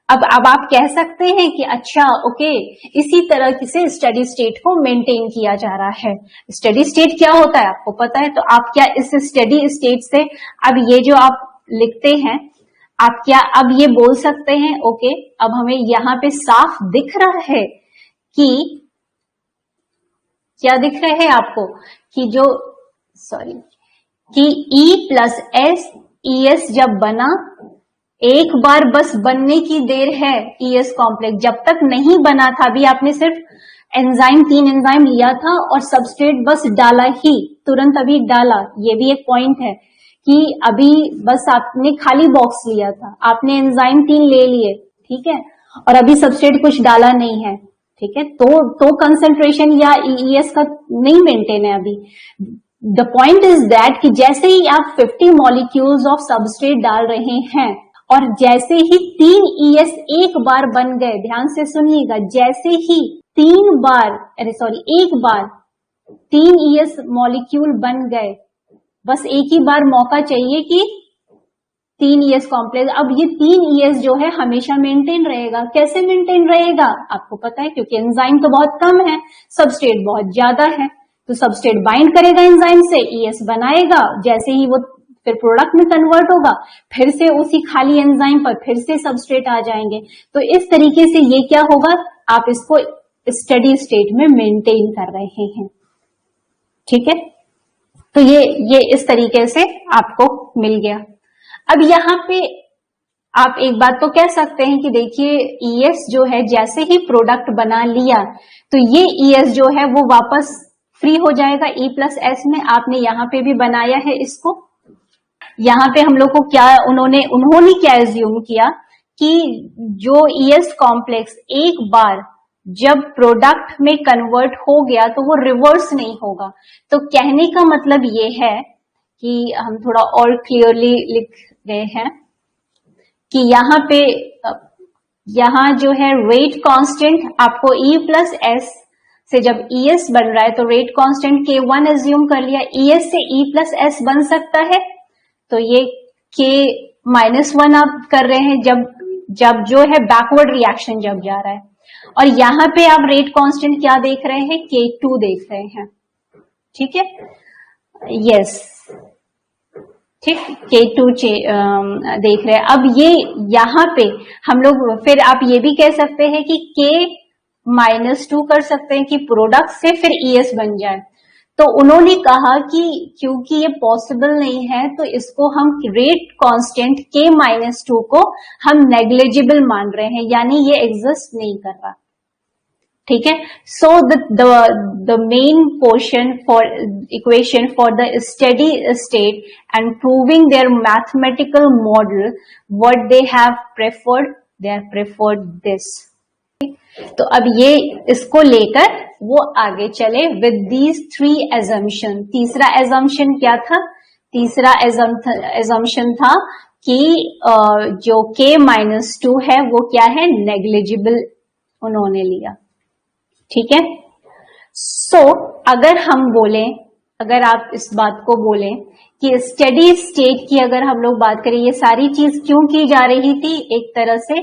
अब आप कह सकते हैं कि अच्छा ओके, इसी तरह से स्टेडी स्टेट को मेंटेन किया जा रहा है। स्टेडी स्टेट क्या होता है आपको पता है, तो आप क्या इस स्टेडी स्टेट से अब ये जो आप लिखते हैं, आप क्या अब ये बोल सकते हैं ओके, अब हमें यहां पे साफ दिख रहा है कि क्या दिख रहा है आपको कि जो कि E+S जब बना, एक बार बस बनने की देर है ES कॉम्प्लेक्स, जब तक नहीं बना था अभी आपने सिर्फ तीन एंजाइम लिया था और सबस्ट्रेट बस डाला ही, तुरंत अभी डाला। ये भी एक पॉइंट है कि अभी बस आपने खाली बॉक्स लिया था, आपने एंजाइम 3 ले लिए, ठीक है, और अभी सबस्ट्रेट कुछ डाला नहीं है, ठीक है, तो कंसंट्रेशन या ES का नहीं मेंटेन है अभी। द पॉइंट इज दैट कि जैसे ही आप 50 मॉलिक्यूल्स ऑफ सबस्ट्रेट डाल रहे हैं और जैसे ही 3 ES एक बार बन गए, ध्यान से सुनिएगा, जैसे ही एक बार 3 ES मॉलिक्यूल बन गए, बस एक ही बार मौका चाहिए कि 3 ES कॉम्प्लेक्स। अब ये 3 ES जो है हमेशा मेंटेन रहेगा। कैसे मेंटेन रहेगा आपको पता है, क्योंकि एंजाइम तो बहुत कम है, सबस्ट्रेट बहुत ज्यादा है, तो सबस्ट्रेट बाइंड करेगा एंजाइम से, ES बनाएगा, जैसे ही वो फिर प्रोडक्ट में कन्वर्ट होगा, फिर से उसी खाली एंजाइम पर फिर से सबस्ट्रेट आ जाएंगे। तो इस तरीके से ये क्या होगा, आप इसको स्टेडी स्टेट में मेंटेन कर रहे हैं, ठीक है। तो ये इस तरीके से आपको मिल गया। अब यहाँ पे आप एक बात तो कह सकते हैं कि देखिए ES जो है जैसे ही प्रोडक्ट बना लिया तो ये ES जो है वो वापस फ्री हो जाएगा E+S में। आपने यहाँ पे भी बनाया है इसको। यहाँ पे हम लोग को क्या उन्होंने क्या एज्यूम किया कि जो ES कॉम्प्लेक्स एक बार जब प्रोडक्ट में कन्वर्ट हो गया तो वो रिवर्स नहीं होगा। तो कहने का मतलब ये है कि हम थोड़ा और क्लियरली लिख रहे हैं कि यहाँ जो है रेट कांस्टेंट आपको E+S से जब ES बन रहा है तो रेट कांस्टेंट K1 एज्यूम कर लिया, ES से E+S बन सकता है, तो ये K-1 आप कर रहे हैं जब जो है बैकवर्ड रिएक्शन जब जा रहा है, और यहाँ पे आप रेट कांस्टेंट क्या देख रहे हैं, K2 देख रहे हैं, ठीक है, यस, ठीक, K2 देख रहे हैं। अब ये यहाँ पे हम लोग फिर आप ये भी कह सकते हैं कि K-2 कर सकते हैं कि प्रोडक्ट से फिर ES बन जाए। तो उन्होंने कहा कि क्योंकि ये पॉसिबल नहीं है तो इसको हम रेट कांस्टेंट K-2 को हम नेग्लिजिबल मान रहे हैं, यानी ये एग्जिस्ट नहीं कर रहा, ठीक है। So the main portion for equation for the steady state and proving their mathematical model what they have preferred this. तो अब ये इसको लेकर वो आगे चले विद दीज 3 एजम्पशन। तीसरा एजम्पशन क्या था, तीसरा एजम्पशन था कि जो K-2 है वो क्या है, नेग्लिजिबल उन्होंने लिया, ठीक है। सो अगर हम बोलें, अगर आप इस बात को बोलें कि स्टेडी स्टेट की अगर हम लोग बात करें, ये सारी चीज क्यों की जा रही थी, एक तरह से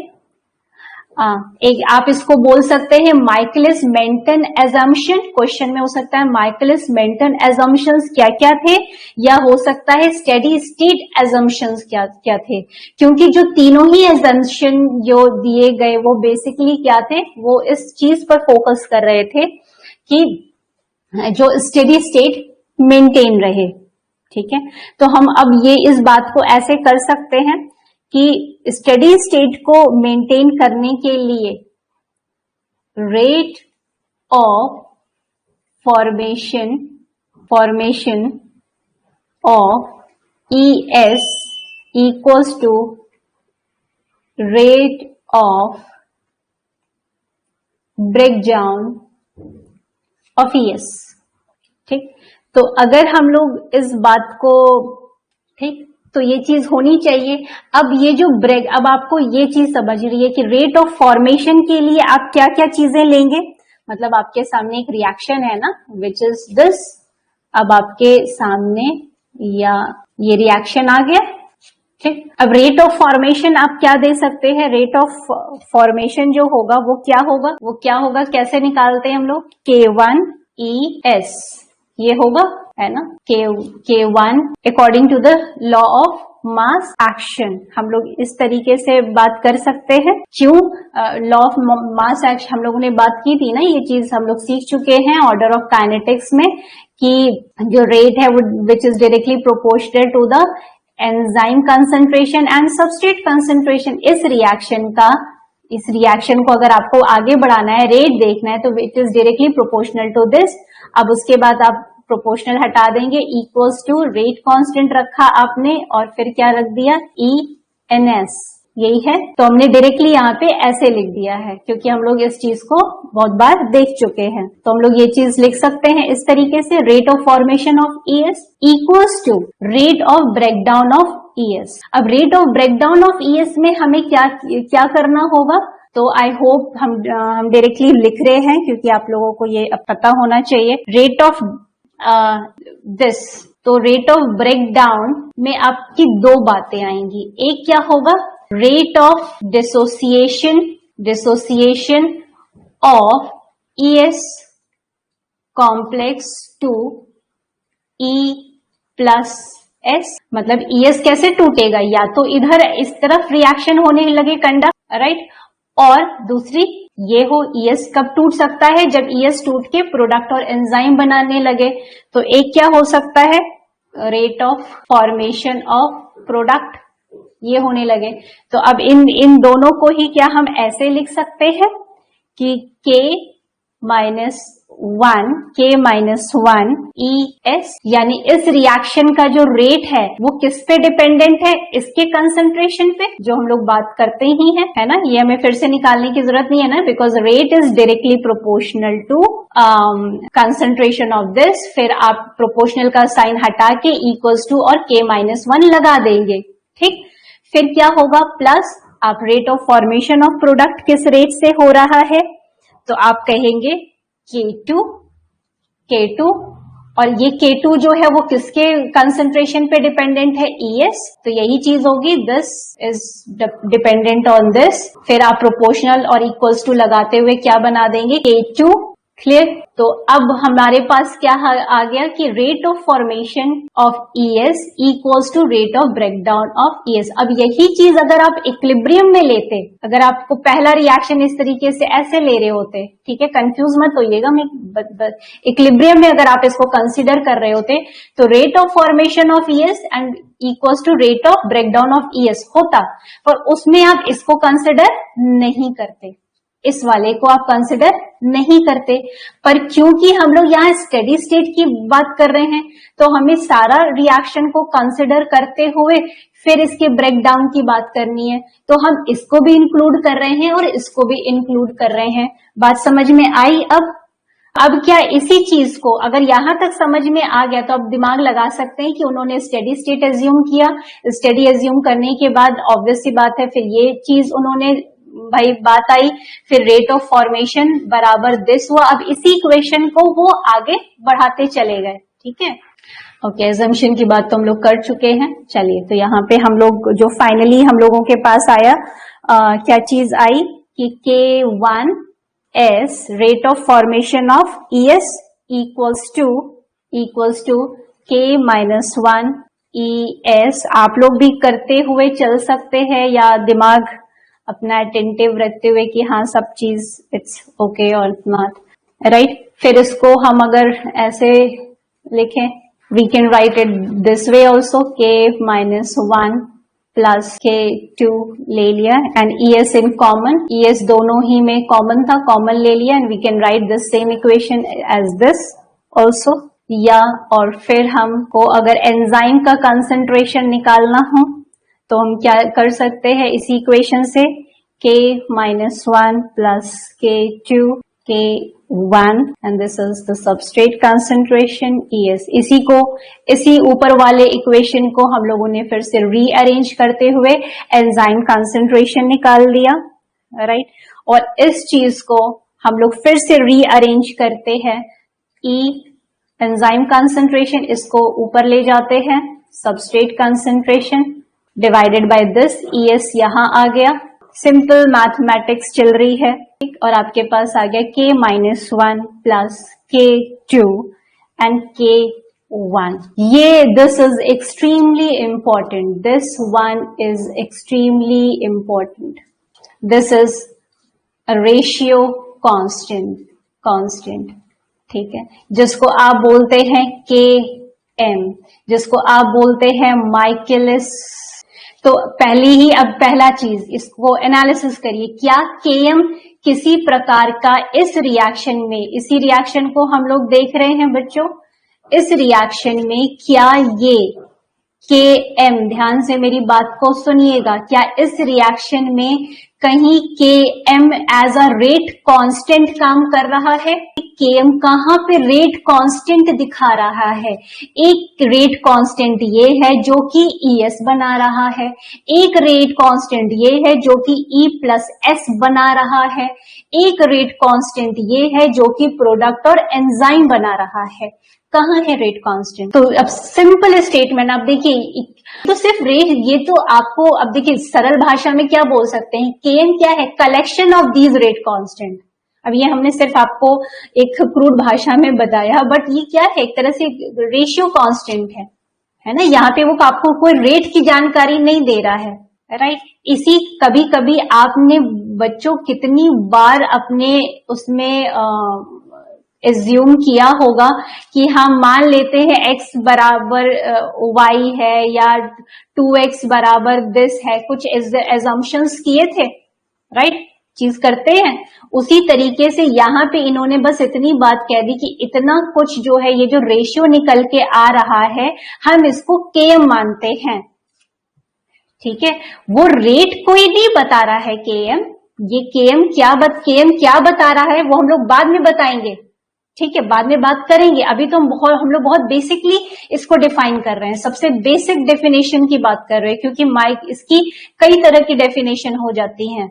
आप इसको बोल सकते हैं माइकलिस मेंटन एजम्पशन। क्वेश्चन में हो सकता है माइकलिस मेंटन एजम्पशंस क्या क्या थे, या हो सकता है स्टेडी स्टेट एजम्पशंस क्या क्या थे, क्योंकि जो तीनों ही एजम्पशन जो दिए गए वो बेसिकली क्या थे, वो इस चीज पर फोकस कर रहे थे कि जो स्टेडी स्टेट मेंटेन रहे, ठीक है। तो हम अब ये इस बात को ऐसे कर सकते हैं कि स्टेडी स्टेट को मेंटेन करने के लिए rate of formation of ES equals to rate of breakdown of ES, ठीक। तो अगर हम लोग इस बात को, ठीक, तो ये चीज होनी चाहिए। अब ये जो ब्रेक, अब आपको ये चीज समझ रही है कि रेट ऑफ फॉर्मेशन के लिए आप क्या क्या चीजें लेंगे। मतलब आपके सामने एक रिएक्शन है ना, विच इज दिस। अब आपके सामने या ये रिएक्शन आ गया, ठीक। अब रेट ऑफ फॉर्मेशन आप क्या दे सकते हैं, रेट ऑफ फॉर्मेशन जो होगा वो क्या होगा, वो क्या होगा, कैसे निकालते हैं हम लोग, K1ES ये होगा, है ना, K1 according to the law of mass action. हम लोग इस तरीके से बात कर सकते हैं। क्यों, लॉ ऑफ मास एक्शन हम लोगों ने बात की थी ना, ये चीज हम लोग सीख चुके हैं ऑर्डर ऑफ काइनेटिक्स में, कि जो रेट है which is directly proportional to the enzyme concentration and substrate concentration. इस रिएक्शन को अगर आपको आगे बढ़ाना है, रेट देखना है, तो it is directly proportional to this. अब उसके बाद आप प्रोपोर्शनल हटा देंगे, इक्वल्स टू रेट कांस्टेंट रखा आपने और फिर क्या रख दिया, ENS, यही है। तो हमने डायरेक्टली यहाँ पे ऐसे लिख दिया है, क्योंकि हम लोग इस चीज को बहुत बार देख चुके हैं। तो हम लोग ये चीज लिख सकते हैं इस तरीके से, rate of formation of ES equals to rate of breakdown of ES। अब rate of breakdown of ES में हमें क्या करना होगा, तो आई होप हम डायरेक्टली लिख रहे हैं, क्योंकि आप लोगों को ये अब पता होना चाहिए। रेट ऑफ दिस, तो रेट ऑफ ब्रेकडाउन में आपकी दो बातें आएंगी। एक क्या होगा, rate of dissociation of ES complex to E+S। मतलब ES कैसे टूटेगा, या तो इधर इस तरफ रिएक्शन होने लगे कंडक्ट, राइट, और दूसरी ये हो, ES कब टूट सकता है, जब ES टूट के प्रोडक्ट और एंजाइम बनाने लगे। तो एक क्या हो सकता है, rate of formation of product, ये होने लगे। तो अब इन दोनों को ही क्या हम ऐसे लिख सकते हैं कि K-1 ES, यानी इस रिएक्शन का जो रेट है वो किस पे डिपेंडेंट है, इसके कंसंट्रेशन पे, जो हम लोग बात करते ही हैं, है ना। ये हमें फिर से निकालने की जरूरत नहीं है ना, because rate is directly proportional to concentration of this. फिर आप प्रोपोर्शनल का साइन हटा के इक्वल्स टू और K-1 लगा देंगे, ठीक। फिर क्या होगा, प्लस आप rate of formation of product किस रेट से हो रहा है, तो आप कहेंगे K2, और ये K2 जो है वो किसके कंसंट्रेशन पे डिपेंडेंट है, ES। तो यही चीज होगी, this is dependent on this. फिर आप प्रोपोर्शनल और इक्वल्स टू लगाते हुए क्या बना देंगे, K2, क्लियर। तो अब हमारे पास क्या आ गया कि rate of formation of ES equals to rate of breakdown of ES। अब यही चीज अगर आप इक्विलिब्रियम में लेते, अगर आपको पहला रिएक्शन इस तरीके से ऐसे ले रहे होते, ठीक है, कंफ्यूज मत होइएगा, मैं इक्विलिब्रियम में अगर आप इसको कंसिडर कर रहे होते, तो rate of formation of ES and equals to rate of breakdown of ES होता, पर उसमें आप इसको कंसिडर नहीं करते, इस वाले को आप कंसिडर नहीं करते। पर क्योंकि हम लोग यहाँ स्टेडी स्टेट की बात कर रहे हैं, तो हमें सारा रिएक्शन को कंसिडर करते हुए फिर इसके ब्रेकडाउन की बात करनी है, तो हम इसको भी इंक्लूड कर रहे हैं और इसको भी इंक्लूड कर रहे हैं। बात समझ में आई। अब क्या इसी चीज को अगर यहां तक समझ में आ गया, तो अब दिमाग लगा सकते हैं कि उन्होंने स्टेडी स्टेट एज्यूम किया, स्टेडी एज्यूम करने के बाद ऑब्वियस सी बात है, फिर ये चीज उन्होंने भाई बात आई, फिर रेट ऑफ फॉर्मेशन बराबर दिस हुआ। अब इसी इक्वेशन को वो आगे बढ़ाते चले गए, ठीक है। ओके, एजम्पशन की बात तो हम लोग कर चुके हैं। चलिए, तो यहाँ पे हम लोग जो फाइनली हम लोगों के पास आया, क्या चीज आई कि K1S rate of formation of ES equals to K-1 ES। आप लोग भी करते हुए चल सकते हैं, या दिमाग अपना अटेंटिव रखते हुए कि हाँ सब चीज इट्स ओके और नॉट, राइट। फिर इसको हम अगर ऐसे लिखें, we can write it this way also, K-1 plus K2 ले लिया and ES in common, ES दोनों ही में कॉमन था, कॉमन ले लिया, and we can write this same equation as this also. या और फिर हमको अगर एंजाइम का कंसंट्रेशन निकालना हो, तो हम क्या कर सकते हैं इसी इक्वेशन से, K-1 plus K2 K1 and this is the substrate concentration ES। इसी ऊपर वाले इक्वेशन को हम लोगों ने फिर से रीअरेंज करते हुए एंजाइम कंसंट्रेशन निकाल दिया, राइट। और इस चीज को हम लोग फिर से रीअरेंज करते हैं, E एंजाइम कंसंट्रेशन, इसको ऊपर ले जाते हैं, substrate concentration divided by this ES यहां आ गया। सिंपल मैथमेटिक्स चल रही है, और आपके पास आ गया K-1 plus K2 and K1। ये this is extremely important, this one is extremely important. This is ratio constant, ठीक है, जिसको आप बोलते हैं Km, जिसको आप बोलते हैं माइकलिस। तो पहला चीज इसको एनालिसिस करिए, क्या Km किसी प्रकार का इस रिएक्शन में, इसी रिएक्शन को हम लोग देख रहे हैं बच्चों, इस रिएक्शन में क्या ये Km, ध्यान से मेरी बात को सुनिएगा, क्या इस रिएक्शन में कहीं Km as a rate constant काम कर रहा है? Km कहां पे रेट कांस्टेंट दिखा रहा है? एक रेट कांस्टेंट ये है जो कि ES बना रहा है, एक रेट कांस्टेंट ये है जो कि E प्लस S बना रहा है, एक रेट कांस्टेंट ये है जो कि प्रोडक्ट और एंजाइम बना रहा है। कहां है रेट कांस्टेंट? तो अब सिंपल स्टेटमेंट आप देखिए, तो सिर्फ रेट, ये तो आपको अब देखिए सरल भाषा में क्या बोल सकते हैं, Km क्या है? Collection of these rate constant. अब ये हमने सिर्फ आपको एक क्रूड भाषा में बताया, बट ये क्या है? एक तरह से रेशियो कांस्टेंट है ना। यहाँ पे वो आपको कोई रेट की जानकारी नहीं दे रहा है, राइट। इसी कभी कभी आपने बच्चों कितनी बार अपने उसमें एज्यूम किया होगा कि हम मान लेते हैं x बराबर y है या 2x बराबर दिस है, कुछ एजम्पशंस किए थे, राइट, चीज करते हैं। उसी तरीके से यहाँ पे इन्होंने बस इतनी बात कह दी कि इतना कुछ जो है, ये जो रेशियो निकल के आ रहा है, हम इसको Km मानते हैं, ठीक है। वो रेट कोई नहीं बता रहा है Km, ये Km क्या बता रहा है वो हम लोग बाद में बताएंगे, ठीक है, बाद में बात करेंगे। अभी तो हम लोग बहुत बेसिकली इसको डिफाइन कर रहे हैं, सबसे बेसिक डेफिनेशन की बात कर रहे हैं, क्योंकि इसकी कई तरह की डेफिनेशन हो जाती हैं,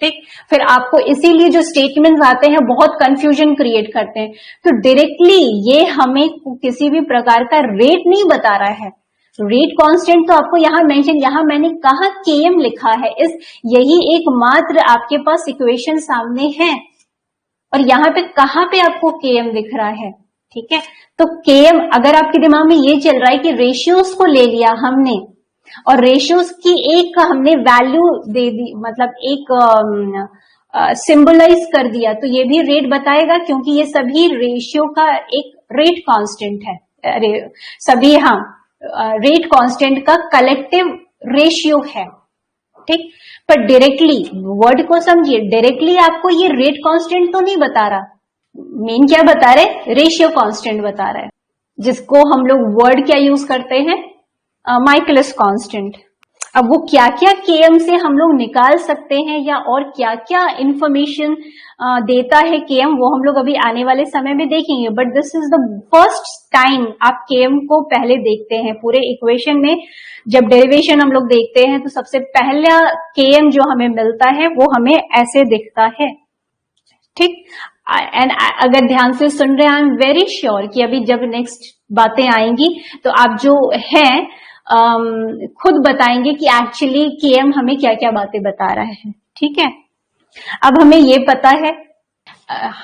ठीक। फिर आपको इसीलिए जो स्टेटमेंट्स आते हैं बहुत कंफ्यूजन क्रिएट करते हैं। तो डायरेक्टली ये हमें किसी भी प्रकार का रेट नहीं बता रहा है। रेट कांस्टेंट तो आपको यहां मेंशन, यहां मैंने कहा Km लिखा है, यही एकमात्र आपके पास इक्वेशन सामने है, और यहाँ पे कहां पे आपको Km दिख रहा है, ठीक है। तो Km, अगर आपके दिमाग में ये चल रहा है कि रेशियोज को ले लिया हमने और रेशियोज की एक हमने वैल्यू दे दी, मतलब एक सिंबलाइज कर दिया, तो ये भी रेट बताएगा, क्योंकि ये सभी रेशियो का एक रेट कांस्टेंट है, सभी रेट कांस्टेंट का कलेक्टिव रेशियो है, ठीक। पर डायरेक्टली वर्ड को समझिए, डायरेक्टली आपको ये रेट कांस्टेंट तो नहीं बता रहा, मेन क्या बता रहे? रेशियो कांस्टेंट बता रहा है, जिसको हम लोग वर्ड क्या यूज करते हैं? Michaelis constant. अब वो क्या क्या Km से हम लोग निकाल सकते हैं या और क्या क्या इंफॉर्मेशन देता है Km, वो हम लोग अभी आने वाले समय में देखेंगे। But this is the first time आप Km को पहले देखते हैं पूरे इक्वेशन में। जब डेरिवेशन हम लोग देखते हैं तो सबसे पहला Km जो हमें मिलता है वो हमें ऐसे दिखता है, ठीक। एंड अगर ध्यान से सुन रहे हैं, आई एम वेरी श्योर कि अभी जब नेक्स्ट बातें आएंगी तो आप जो हैं खुद बताएंगे कि एक्चुअली Km हमें क्या क्या बातें बता रहा है, ठीक है। अब हमें ये पता है,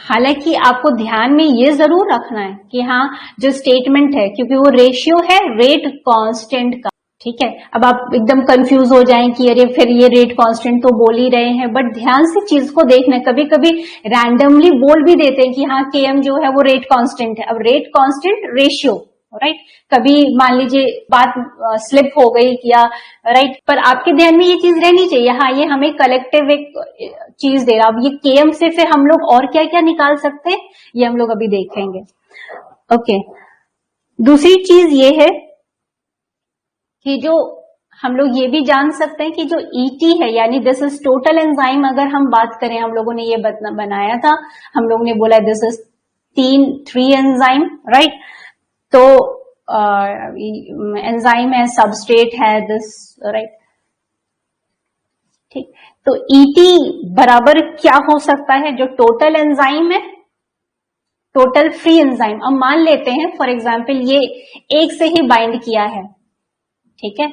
हालांकि आपको ध्यान में ये जरूर रखना है कि हाँ जो स्टेटमेंट है, क्योंकि वो रेशियो है रेट कांस्टेंट का, ठीक है। अब आप एकदम कंफ्यूज हो जाएं कि अरे फिर ये रेट कांस्टेंट तो बोल ही रहे हैं, बट ध्यान से चीज को देखना, कभी कभी रैंडमली बोल भी देते हैं कि हाँ Km जो है वो रेट कांस्टेंट है। अब रेट कांस्टेंट रेशियो, राइट, कभी मान लीजिए बात स्लिप हो गई या राइट, पर आपके ध्यान में ये चीज रहनी चाहिए, हाँ ये हमें कलेक्टिव एक चीज दे रहा। अब ये Km से फिर हम लोग और क्या क्या निकाल सकते हैं ये हम लोग अभी देखेंगे, ओके। दूसरी चीज ये है कि जो हम लोग ये भी जान सकते हैं कि जो ET है यानी दिस इज टोटल एंजाइम, अगर हम बात करें, हम लोगों ने ये बनाया था, हम लोगों ने बोला दिस इज 3 एंजाइम, राइट। तो एंजाइम है, सबस्ट्रेट है, दिस, राइट, ठीक। तो ET बराबर क्या हो सकता है, जो टोटल एंजाइम है, टोटल फ्री एंजाइम। अब मान लेते हैं फॉर एग्जांपल ये एक से ही बाइंड किया है, ठीक है।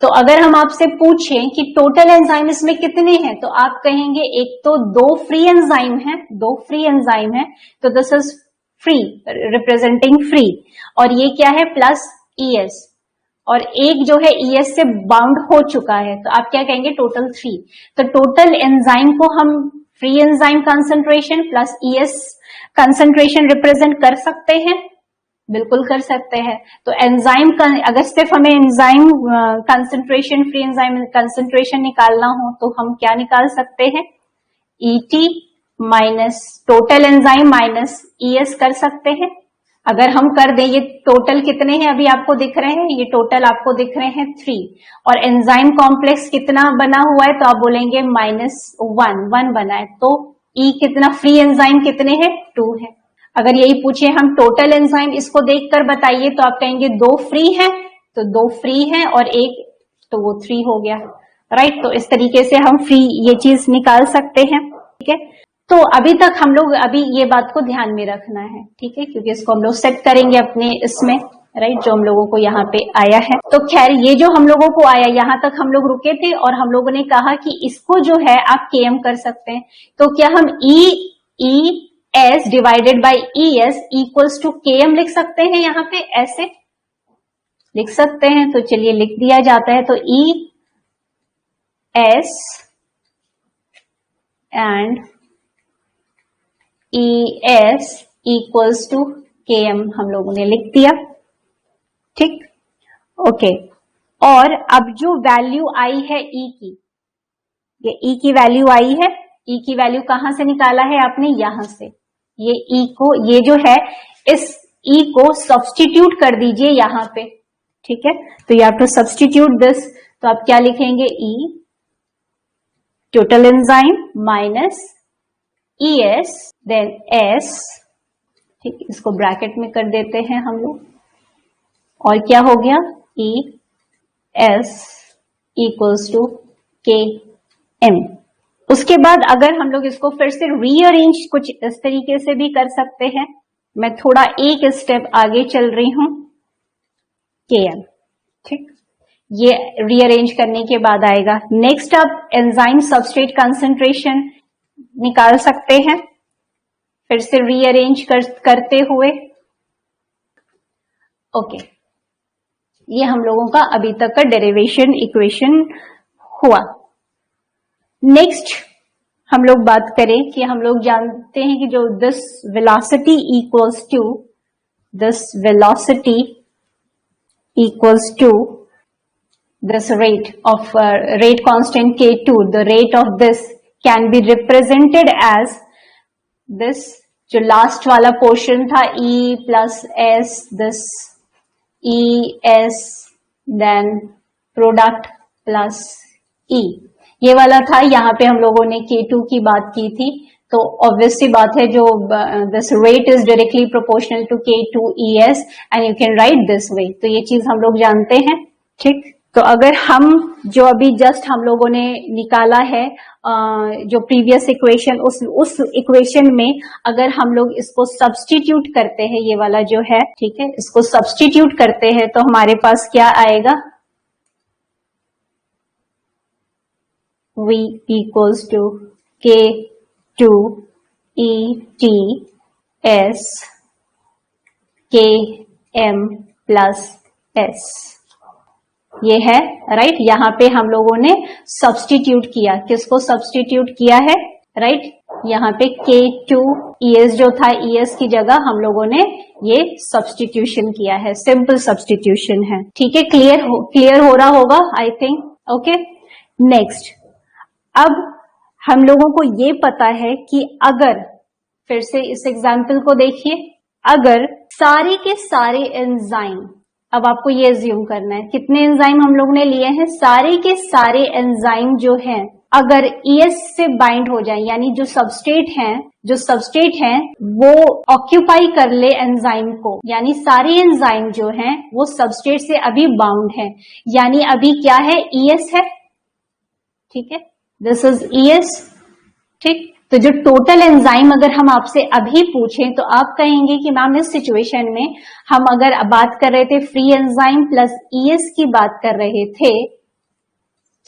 तो अगर हम आपसे पूछें कि टोटल एंजाइम इसमें कितने हैं, तो आप कहेंगे एक तो 2 फ्री एंजाइम है, 2 फ्री एंजाइम है, तो this is free, representing free, और ये क्या है प्लस ES, और एक जो है ES से बाउंड हो चुका है, तो आप क्या कहेंगे टोटल 3। तो टोटल एंजाइम को हम free enzyme concentration plus ES concentration represent कर सकते हैं, बिल्कुल कर सकते हैं। तो एंजाइम का अगर सिर्फ हमें enzyme concentration, free enzyme concentration निकालना हो तो हम क्या निकाल सकते हैं, ET minus total enzyme minus ES कर सकते हैं। अगर हम कर दें, ये टोटल कितने हैं अभी आपको दिख रहे हैं, ये टोटल आपको दिख रहे हैं 3, और एंजाइम कॉम्प्लेक्स कितना बना हुआ है, तो आप बोलेंगे -1 बना है, तो E कितना, फ्री एंजाइम कितने हैं 2 है। अगर यही पूछे हम टोटल एंजाइम इसको देखकर बताइए, तो आप कहेंगे 2 फ्री है, तो 2 फ्री है और एक, तो वो 3 हो गया, राइट। तो इस तरीके से हम फ्री ये चीज निकाल सकते हैं, ठीक है। तो अभी तक हम लोग अभी ये बात को ध्यान में रखना है, ठीक है, क्योंकि इसको हम लोग सेट करेंगे अपने इसमें, राइट, जो हम लोगों को यहाँ पे आया है। तो खैर ये जो हम लोगों को आया, यहाँ तक हम लोग रुके थे और हम लोगों ने कहा कि इसको जो है आप KM कर सकते हैं। तो क्या हम ES divided by ES equals to KM लिख सकते हैं, यहाँ पे ऐसे लिख सकते हैं। तो चलिए लिख दिया जाता है, तो ES and ES equals to KM हम लोगों ने लिख दिया, ठीक, ओके। और अब जो वैल्यू आई है E की, ये E की वैल्यू आई है, E की वैल्यू कहां से निकाला है आपने, यहां से। ये E को, ये जो है इस E को सब्स्टिट्यूट कर दीजिए यहां पे, ठीक है। तो you have to substitute this, तो आप क्या लिखेंगे, E total enzyme minus ES then S, ठीक, इसको ब्रैकेट में कर देते हैं हम लोग, और क्या हो गया, ES इक्वल्स टू KM। उसके बाद अगर हम लोग इसको फिर से रीअरेंज कुछ इस तरीके से भी कर सकते हैं, मैं थोड़ा एक स्टेप आगे चल रही हूं, KM, ठीक, ये रीअरेंज करने के बाद आएगा। नेक्स्ट आप एंजाइम सबस्ट्रेट कंसंट्रेशन निकाल सकते हैं, फिर से रीअरेंज करते हुए, ओके। ये हम लोगों का अभी तक का डेरिवेशन इक्वेशन हुआ। नेक्स्ट हम लोग बात करें कि हम लोग जानते हैं कि जो this velocity equals to, this velocity equals to this rate of rate constant K2, the rate of this can be represented as this, जो लास्ट वाला पोर्शन था E plus S, this ES then product plus E, ये वाला था। यहाँ पे हम लोगों ने K2 की बात की थी, तो ऑब्वियसली बात है जो this rate is directly proportional to K2 ES and you can write this way, तो ये चीज हम लोग जानते हैं, ठीक। तो अगर हम जो अभी जस्ट हम लोगों ने निकाला है जो प्रीवियस इक्वेशन, उस इक्वेशन में अगर हम लोग इसको सब्स्टिट्यूट करते हैं, ये वाला जो है, ठीक है, इसको सब्स्टिट्यूट करते हैं, तो हमारे पास क्या आएगा, V equals to K2 ET S KM plus S, ये है, राइट। यहाँ पे हम लोगों ने सब्स्टिट्यूट किया, किसको सब्स्टिट्यूट किया है, राइट, यहाँ पे K2 ES जो था, ES की जगह हम लोगों ने ये सब्स्टिट्यूशन किया है, सिंपल सब्स्टिट्यूशन है, ठीक है। क्लियर हो रहा होगा आई थिंक, ओके। नेक्स्ट, अब हम लोगों को ये पता है कि अगर, फिर से इस एग्जाम्पल को देखिए, अगर सारे के सारे एंजाइम, अब आपको ये एज्यूम करना है कितने एंजाइम हम लोग ने लिए हैं, सारे के सारे एंजाइम जो हैं अगर ES से बाइंड हो जाए, यानी जो सबस्ट्रेट हैं वो ऑक्यूपाई कर ले एंजाइम को, यानी सारे एंजाइम जो हैं वो सबस्ट्रेट से अभी बाउंड है, यानी अभी क्या है, ES है, ठीक है, दिस इज ES, ठीक। तो जो टोटल एंजाइम अगर हम आपसे अभी पूछें तो आप कहेंगे कि मैम इस सिचुएशन में हम अगर बात कर रहे थे फ्री एंजाइम प्लस ES की बात कर रहे थे,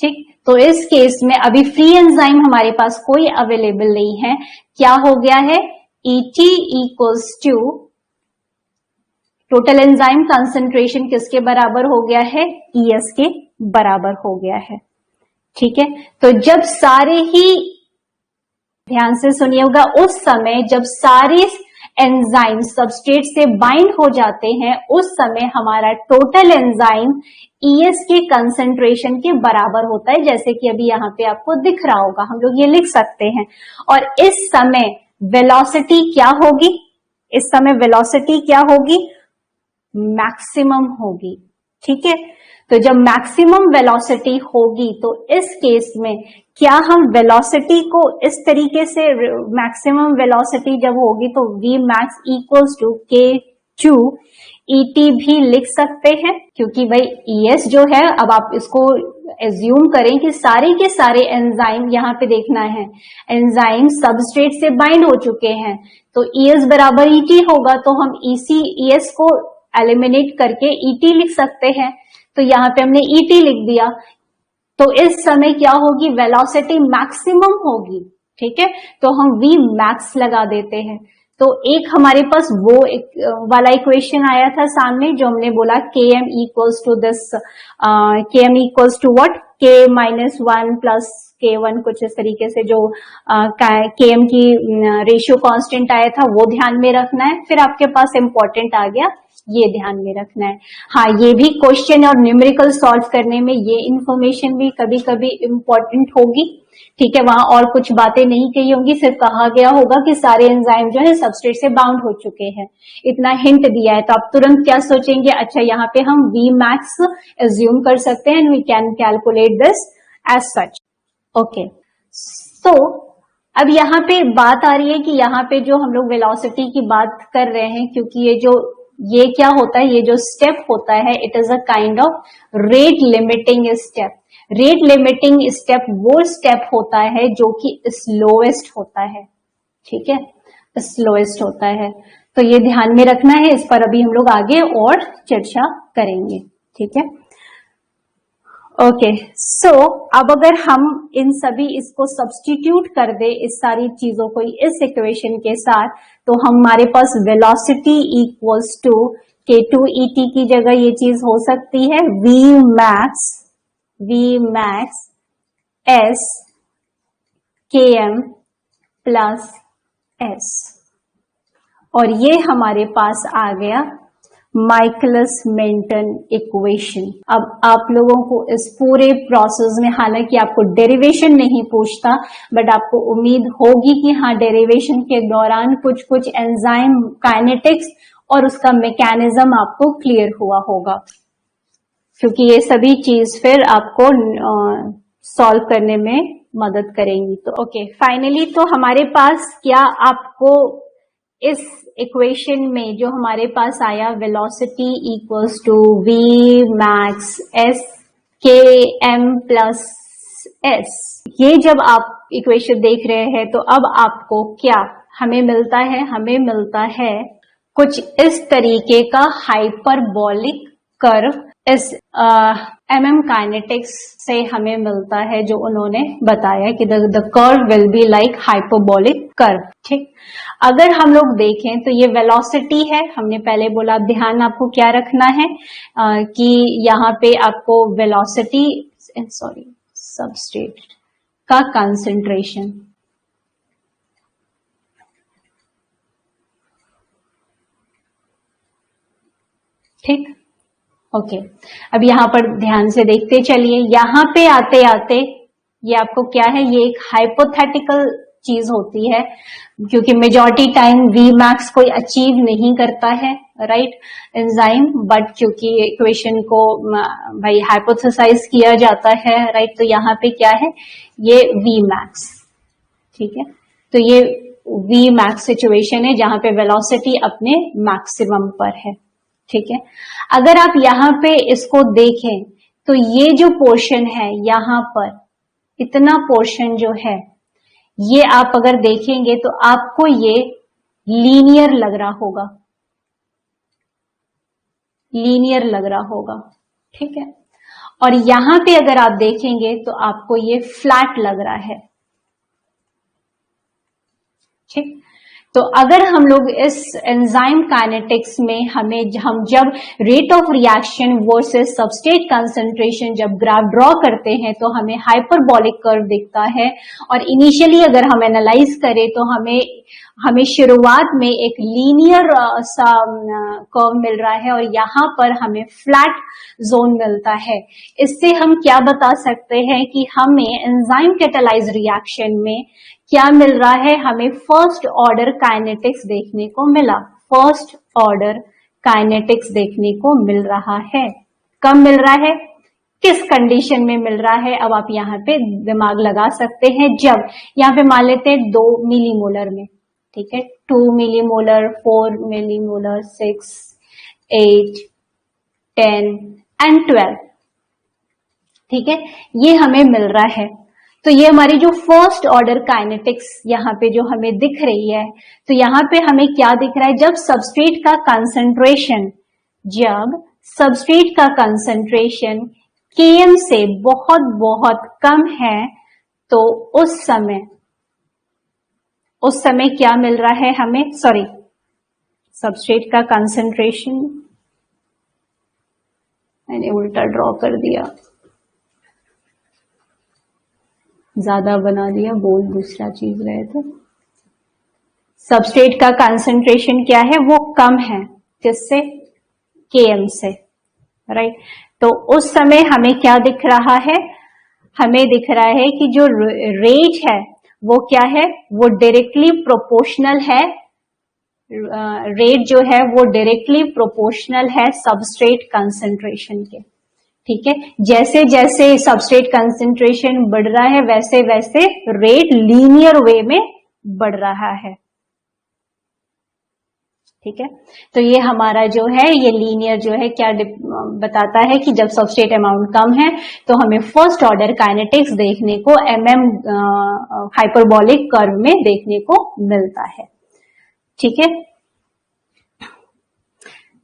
ठीक, तो इस केस में अभी फ्री एंजाइम हमारे पास कोई अवेलेबल नहीं है, क्या हो गया है, ET equals to total enzyme concentration किसके बराबर हो गया है, ES के बराबर हो गया है, ठीक है। तो जब सारे ही, ध्यान से सुनिएगा, उस समय जब सारे एंजाइम सबस्ट्रेट से बाइंड हो जाते हैं उस समय हमारा टोटल एंजाइम ES के कंसंट्रेशन के बराबर होता है, जैसे कि अभी यहाँ पे आपको दिख रहा होगा, हम लोग ये लिख सकते हैं। और इस समय वेलोसिटी क्या होगी, इस समय वेलोसिटी क्या होगी, मैक्सिमम होगी, ठीक है। तो जब मैक्सिमम वेलोसिटी होगी तो इस केस में क्या हम वेलोसिटी को इस तरीके से, मैक्सिमम वेलोसिटी जब होगी तो Vmax equals to K2 ET भी लिख सकते हैं, क्योंकि भाई ES जो है, अब आप इसको एज्यूम करें कि सारे के सारे एंजाइम, यहाँ पे देखना है एंजाइम सबस्ट्रेट से बाइंड हो चुके हैं, तो ES बराबर ET होगा, तो हम ES को एलिमिनेट करके ET लिख सकते हैं, तो यहाँ पे हमने ET लिख दिया। तो इस समय क्या होगी, वेलोसिटी मैक्सिमम होगी, ठीक है, तो हम Vmax लगा देते हैं। तो एक हमारे पास वो एक वाला इक्वेशन आया था सामने, जो हमने बोला Km equals to this, Km equals to what, K minus 1 plus K1, कुछ इस तरीके से जो Km की रेशियो कांस्टेंट आया था वो ध्यान में रखना है। फिर आपके पास इंपॉर्टेंट आ गया, ये ध्यान में रखना है। हाँ, ये भी क्वेश्चन और न्यूमेरिकल सॉल्व करने में ये इंफॉर्मेशन भी कभी कभी इंपॉर्टेंट होगी, ठीक है। वहां और कुछ बातें नहीं कही होंगी, सिर्फ कहा गया होगा कि सारे एंजाइम जो है सबस्ट्रेट से बाउंड हो चुके हैं, इतना हिंट दिया है। तो आप तुरंत क्या सोचेंगे, अच्छा यहाँ पे हम Vmax एज्यूम कर सकते हैं, we can calculate this as such, okay. So अब यहाँ पे बात आ रही है कि यहाँ पे जो हम लोग वेलोसिटी की बात कर रहे हैं, क्योंकि ये क्या होता है, ये जो स्टेप होता है, it is a kind of rate limiting step. Rate limiting step वो स्टेप होता है जो कि स्लोएस्ट होता है, ठीक है, स्लोएस्ट होता है। तो ये ध्यान में रखना है, इस पर अभी हम लोग आगे और चर्चा करेंगे, ठीक है, ओके। सो अब अगर हम इन सभी इसको सब्स्टिट्यूट कर दे, इस सारी चीजों को इस इक्वेशन के साथ, तो हमारे पास velocity equals to K2 ET की जगह ये चीज हो सकती है Vmax S Km plus S, और ये हमारे पास आ गया माइकलस मेंटन इक्वेशन। अब आप लोगों को इस पूरे प्रोसेस में, हालांकि आपको डेरिवेशन नहीं पूछता, बट आपको उम्मीद होगी कि हाँ, डेरिवेशन के दौरान कुछ कुछ एंजाइम काइनेटिक्स और उसका मैकेनिज्म आपको क्लियर हुआ होगा, क्योंकि ये सभी चीज फिर आपको सॉल्व करने में मदद करेंगी। तो ओके, फाइनली तो हमारे पास क्या, आपको इस इक्वेशन में जो हमारे पास आया, velocity equals to Vmax S Km plus S, ये जब आप इक्वेशन देख रहे हैं तो अब आपको क्या हमें मिलता है, हमें मिलता है कुछ इस तरीके का हाइपरबोलिक कर्व। इस MM काइनेटिक्स से हमें मिलता है, जो उन्होंने बताया कि the curve will be like hyperbolic curve, ठीक। अगर हम लोग देखें तो ये वेलोसिटी है, हमने पहले बोला, ध्यान आपको क्या रखना है कि यहाँ पे आपको वेलोसिटी, सॉरी, सबस्ट्रेट का कंसंट्रेशन, ठीक, ओके। अब यहाँ पर ध्यान से देखते चलिए, यहाँ पे आते आते ये आपको क्या है, ये एक हाइपोथेटिकल चीज होती है, क्योंकि मेजॉरिटी टाइम Vmax कोई अचीव नहीं करता है, राइट, एंजाइम, बट क्योंकि इक्वेशन को भाई हाइपोथेसाइज किया जाता है, राइट, तो यहाँ पे क्या है, ये वी मैक्स, ठीक है, तो ये वी मैक्स सिचुएशन है जहां पे वेलोसिटी अपने मैक्सिमम पर है, ठीक है। अगर आप यहाँ पे इसको देखें तो ये जो पोर्शन है यहाँ पर, इतना पोर्शन जो है, ये आप अगर देखेंगे तो आपको ये लीनियर लग रहा होगा, लीनियर लग रहा होगा, ठीक है। और यहां पे अगर आप देखेंगे तो आपको ये फ्लैट लग रहा है, ठीक। तो अगर हम लोग इस एंजाइम काइनेटिक्स में हम जब rate of reaction versus substrate concentration जब ग्राफ ड्रॉ करते हैं तो हमें हाइपरबॉलिक कर्व दिखता है, और इनिशियली अगर हम एनालाइज करें तो हमें शुरुआत में एक लीनियर सा कर्व मिल रहा है और यहाँ पर हमें फ्लैट जोन मिलता है। इससे हम क्या बता सकते हैं कि हमें एंजाइम कैटालाइज रिएक्शन में क्या मिल रहा है, हमें फर्स्ट ऑर्डर काइनेटिक्स देखने को मिला, फर्स्ट ऑर्डर काइनेटिक्स देखने को मिल रहा है। कब मिल रहा है, किस कंडीशन में मिल रहा है, अब आप यहाँ पे दिमाग लगा सकते हैं। जब यहाँ पे मान लेते हैं 2 मिलीमोलर में, ठीक है, 2 मिलीमोलर, 4 मिलीमोलर, 6, 8, 10 एंड 12, ठीक है, ये हमें मिल रहा है। तो ये हमारी जो फर्स्ट ऑर्डर काइनेटिक्स यहाँ पे जो हमें दिख रही है, तो यहाँ पे हमें क्या दिख रहा है, जब सबस्ट्रेट का कंसंट्रेशन Km से बहुत बहुत कम है, तो उस समय क्या मिल रहा है हमें, सबस्ट्रेट का कंसंट्रेशन, मैंने उल्टा ड्रॉ कर दिया, ज्यादा बना दिया, बोल दूसरा चीज रहे थे। सबस्ट्रेट का कंसंट्रेशन क्या है, वो कम है, किससे, Km से, राइट। तो उस समय हमें क्या दिख रहा है, हमें दिख रहा है कि जो रेट है वो क्या है, वो डायरेक्टली प्रोपोर्शनल है, रेट जो है वो डायरेक्टली प्रोपोर्शनल है सबस्ट्रेट कंसंट्रेशन के, ठीक है। जैसे जैसे सबस्ट्रेट कंसंट्रेशन बढ़ रहा है वैसे वैसे रेट लीनियर वे में बढ़ रहा है, ठीक है। तो ये हमारा जो है, ये लीनियर जो है क्या बताता है कि जब सबस्ट्रेट अमाउंट कम है तो हमें फर्स्ट ऑर्डर काइनेटिक्स देखने को हाइपरबॉलिक कर्व में देखने को मिलता है, ठीक है।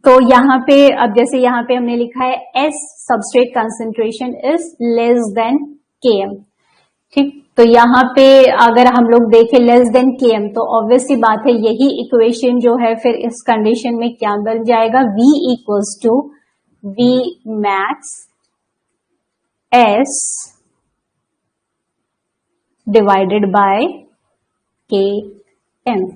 तो यहाँ पे अब जैसे यहाँ पे हमने लिखा है S substrate concentration is less than Km, ठीक। तो यहाँ पे अगर हम लोग देखें लेस देन Km, तो ऑब्वियस सी बात है यही इक्वेशन जो है फिर इस कंडीशन में क्या बन जाएगा, V equals to V max S divided by Km।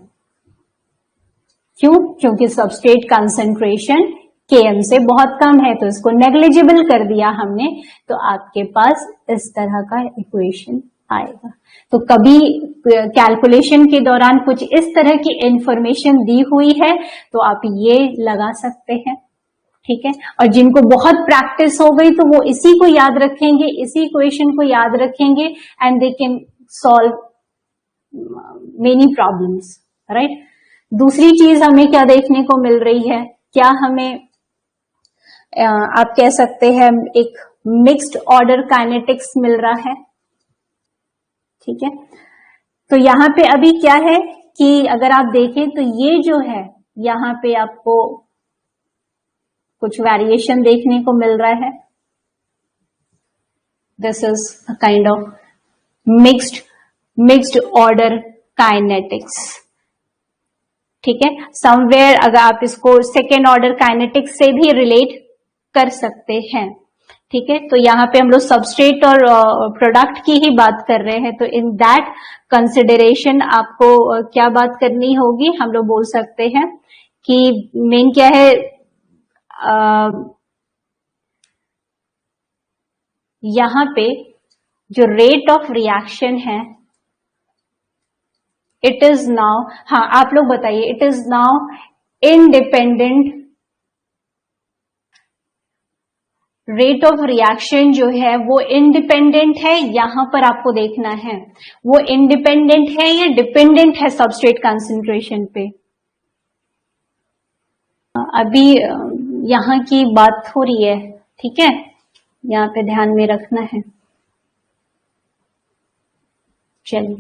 क्यों, क्योंकि सबस्ट्रेट कंसंट्रेशन Km से बहुत कम है, तो इसको नेग्लिजिबल कर दिया हमने, तो आपके पास इस तरह का इक्वेशन आएगा। तो कभी कैलकुलेशन के दौरान कुछ इस तरह की इंफॉर्मेशन दी हुई है तो आप ये लगा सकते हैं, ठीक है। और जिनको बहुत प्रैक्टिस हो गई तो वो इसी को याद रखेंगे, इसी इक्वेशन को याद रखेंगे and they can solve many problems, right. दूसरी चीज हमें क्या देखने को मिल रही है, क्या हमें आप कह सकते हैं एक मिक्स्ड ऑर्डर काइनेटिक्स मिल रहा है, ठीक है। तो यहाँ पे अभी क्या है कि अगर आप देखें तो ये जो है यहाँ पे आपको कुछ वेरिएशन देखने को मिल रहा है, this is kind of mixed order kinetics, ठीक है। समवेयर अगर आप इसको सेकेंड ऑर्डर काइनेटिक्स से भी रिलेट कर सकते हैं, ठीक है। तो यहाँ पे हम लोग सबस्ट्रेट और प्रोडक्ट की ही बात कर रहे हैं, तो इन दैट कंसिडरेशन आपको क्या बात करनी होगी, हम लोग बोल सकते हैं कि मेन क्या है, यहाँ पे जो रेट ऑफ रिएक्शन है इट इज नाउ, हाँ आप लोग बताइए, it is now independent rate of reaction जो है वो इंडिपेंडेंट है, यहां पर आपको देखना है वो इंडिपेंडेंट है या डिपेंडेंट है सबस्ट्रेट कंसंट्रेशन पे। अभी यहां की बात हो रही है, ठीक है, यहाँ पे ध्यान में रखना है। चलिए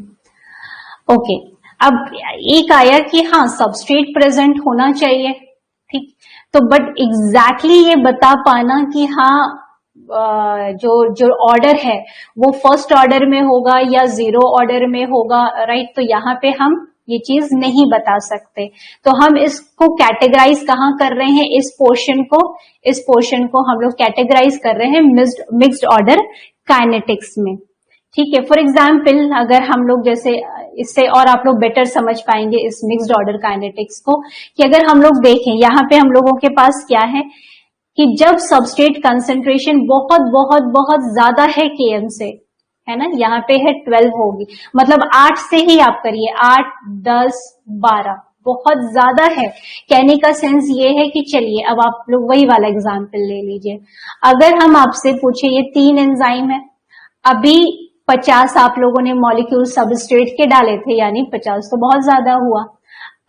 ओके, अब एक आया कि हाँ सबस्ट्रेट प्रेजेंट होना चाहिए, ठीक, तो बट एग्जैक्टली ये बता पाना कि हाँ जो जो ऑर्डर है वो फर्स्ट ऑर्डर में होगा या जीरो ऑर्डर में होगा, राइट, तो यहाँ पे हम ये चीज नहीं बता सकते। तो हम इसको कैटेगराइज कहाँ कर रहे हैं, इस पोर्शन को हम लोग कैटेगराइज कर रहे हैं मिक्स्ड ऑर्डर काइनेटिक्स में, ठीक है। फॉर एग्जाम्पल अगर हम लोग जैसे इससे और आप लोग बेटर समझ पाएंगे इस मिक्स्ड ऑर्डर काइनेटिक्स को, कि अगर हम लोग देखें यहाँ पे हम लोगों के पास क्या है कि जब सबस्ट्रेट कंसंट्रेशन बहुत बहुत बहुत ज्यादा है Km से, है ना, यहाँ पे है 12 होगी, मतलब 8 से ही आप करिए, 8, 10, 12 बहुत ज्यादा है। कहने का सेंस ये है कि चलिए अब आप लोग वही वाला एग्जाम्पल ले लीजिए। अगर हम आपसे पूछे ये 3 एंजाइम है, अभी 50 आप लोगों ने मॉलिक्यूल सबस्ट्रेट के डाले थे, यानी 50 तो बहुत ज्यादा हुआ।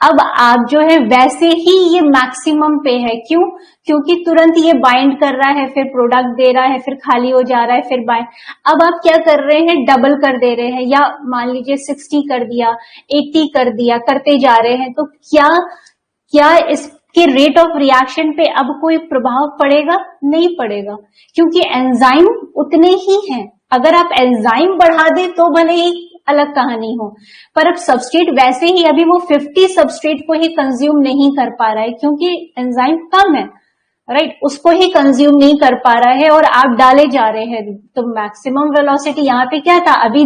अब आप जो है वैसे ही ये मैक्सिमम पे है, क्यों, क्योंकि तुरंत ये बाइंड कर रहा है, फिर प्रोडक्ट दे रहा है, फिर खाली हो जा रहा है, फिर बाइंड। अब आप क्या कर रहे हैं, डबल कर दे रहे हैं, या मान लीजिए 60 कर दिया, 80 कर दिया, करते जा रहे हैं, तो क्या इसके रेट ऑफ रिएक्शन पे अब कोई प्रभाव पड़ेगा? नहीं पड़ेगा, क्योंकि एंजाइम उतने ही हैं। अगर आप एंजाइम बढ़ा दे तो भले ही अलग कहानी हो, पर अब सबस्ट्रेट वैसे ही अभी वो 50 सबस्ट्रेट को ही कंज्यूम नहीं कर पा रहा है, क्योंकि एंजाइम कम है, राइट, उसको ही कंज्यूम नहीं कर पा रहा है और आप डाले जा रहे हैं। तो मैक्सिमम वेलोसिटी यहाँ पे क्या था, अभी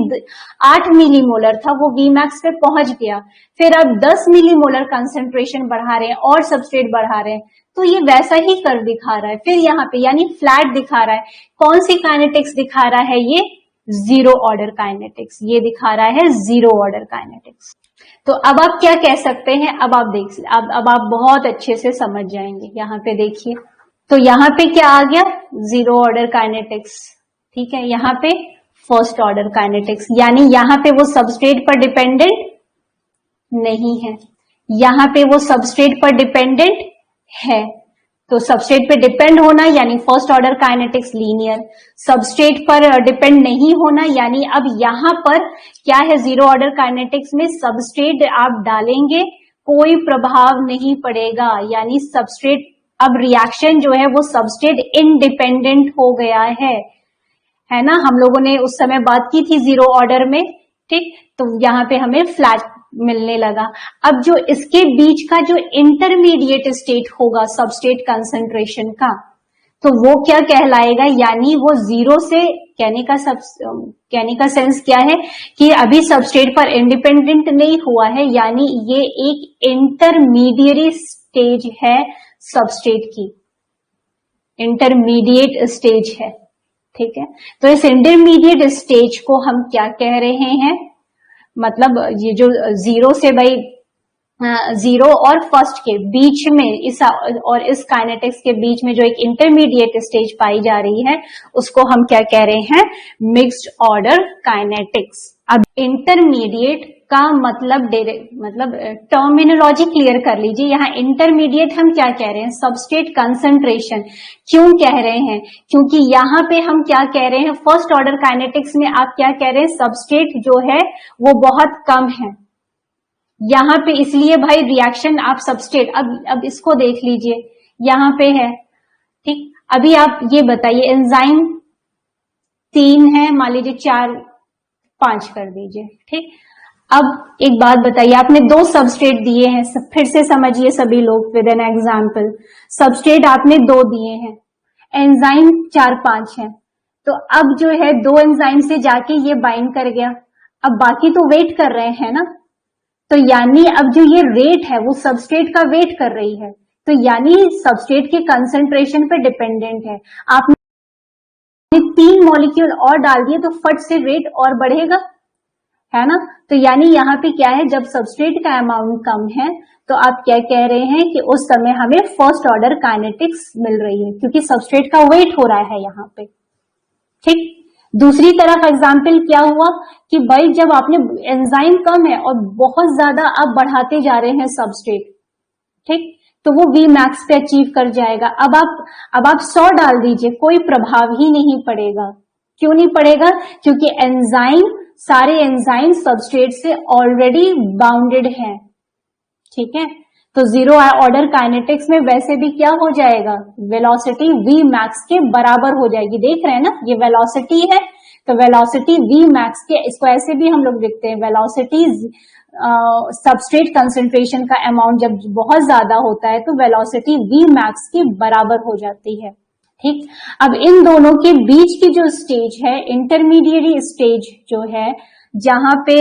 8 मिलीमोलर था, वो Vmax पे पहुंच गया, फिर अब 10 मिलीमोलर कंसेंट्रेशन बढ़ा रहे हैं और सबस्ट्रेट बढ़ा रहे हैं, तो ये वैसा ही कर्व दिखा रहा है। फिर यहाँ पे यानी फ्लैट दिखा रहा है। कौन सी काइनेटिक्स दिखा रहा है, ये जीरो ऑर्डर काइनेटिक्स, ये दिखा रहा है जीरो ऑर्डर काइनेटिक्स। तो अब आप क्या कह सकते हैं, अब आप अब आप बहुत अच्छे से समझ जाएंगे। यहाँ पे देखिए, तो यहाँ पे क्या आ गया, जीरो ऑर्डर काइनेटिक्स, ठीक है। यहाँ पे फर्स्ट ऑर्डर काइनेटिक्स, यानी यहाँ पे वो सबस्ट्रेट पर डिपेंडेंट नहीं है, यहाँ पे वो सबस्ट्रेट पर डिपेंडेंट है। तो सबस्ट्रेट पे डिपेंड होना यानी first order kinetics linear, substrate पर डिपेंड नहीं होना यानी अब यहां पर क्या है, जीरो ऑर्डर काइनेटिक्स में सबस्ट्रेट आप डालेंगे कोई प्रभाव नहीं पड़ेगा, यानी सबस्ट्रेट अब रिएक्शन जो है वो सबस्ट्रेट इंडिपेंडेंट हो गया है ना। हम लोगों ने उस समय बात की थी जीरो ऑर्डर में, ठीक, तो यहाँ पे हमें फ्लैट मिलने लगा। अब जो इसके बीच का जो इंटरमीडिएट स्टेट होगा सबस्ट्रेट कंसंट्रेशन का, तो वो क्या कहलाएगा, यानी वो जीरो से, कहने का सेंस क्या है कि अभी सबस्ट्रेट पर इंडिपेंडेंट नहीं हुआ है, यानी ये एक इंटरमीडिएट स्टेज है सबस्ट्रेट की, इंटरमीडिएट स्टेज है, ठीक है। तो इस इंटरमीडिएट स्टेज को हम क्या कह रहे हैं, मतलब ये जो जीरो से भाई जीरो और फर्स्ट के बीच में इस काइनेटिक्स के बीच में जो एक इंटरमीडिएट स्टेज पाई जा रही है उसको हम क्या कह रहे हैं, मिक्स्ड ऑर्डर काइनेटिक्स। अब इंटरमीडिएट का मतलब टर्मिनोलॉजी क्लियर कर लीजिए। यहाँ इंटरमीडिएट हम क्या कह रहे हैं, सबस्ट्रेट कंसंट्रेशन। क्यों कह रहे हैं, क्योंकि यहाँ पे हम क्या कह रहे हैं, फर्स्ट ऑर्डर काइनेटिक्स में आप क्या कह रहे हैं, सबस्ट्रेट जो है वो बहुत कम है यहाँ पे, इसलिए भाई रिएक्शन आप सबस्ट्रेट, अब इसको देख लीजिए, यहाँ पे है, ठीक। अभी आप ये बताइए, एंजाइम 3 है, मान लीजिए 4, 5 कर दीजिए, ठीक। अब एक बात बताइए, आपने 2 सबस्ट्रेट दिए हैं, फिर से समझिए सभी लोग विद एन एग्जाम्पल, सबस्ट्रेट आपने 2 दिए हैं, एंजाइम 4, 5 है, तो अब जो है 2 एंजाइम से जाके ये बाइंड कर गया, अब बाकी तो वेट कर रहे हैं ना, तो यानी अब जो ये रेट है वो सबस्ट्रेट का वेट कर रही है, तो यानी सबस्ट्रेट के कंसंट्रेशन पे डिपेंडेंट है। आपने 3 मॉलिक्यूल और डाल दिए तो फट से रेट और बढ़ेगा, है ना। तो यानी यहाँ पे क्या है, जब सबस्ट्रेट का अमाउंट कम है तो आप क्या कह रहे हैं कि उस समय हमें फर्स्ट ऑर्डर काइनेटिक्स मिल रही है, क्योंकि सबस्ट्रेट का वेट हो रहा है यहाँ पे। ठीक। दूसरी तरफ एग्जाम्पल क्या हुआ कि भाई जब आपने एंजाइम कम है और बहुत ज्यादा आप बढ़ाते जा रहे हैं सबस्ट्रेट, ठीक, तो वो वी मैक्स पे अचीव कर जाएगा। अब आप 100 डाल दीजिए, कोई प्रभाव ही नहीं पड़ेगा। क्यों नहीं पड़ेगा? क्योंकि सारे एंजाइम सबस्ट्रेट से ऑलरेडी बाउंडेड हैं। ठीक है, तो जीरो ऑर्डर काइनेटिक्स में वैसे भी क्या हो जाएगा, वेलोसिटी वी मैक्स के बराबर हो जाएगी। देख रहे हैं ना, ये वेलोसिटी है, तो वेलोसिटी वी मैक्स के, इसको ऐसे भी हम लोग लिखते हैं, वेलोसिटी सबस्ट्रेट कंसंट्रेशन का अमाउंट जब बहुत ज्यादा होता है तो वेलोसिटी वी मैक्स के बराबर हो जाती है। ठीक। अब इन दोनों के बीच की जो स्टेज है, इंटरमीडिएट स्टेज जो है, जहां पे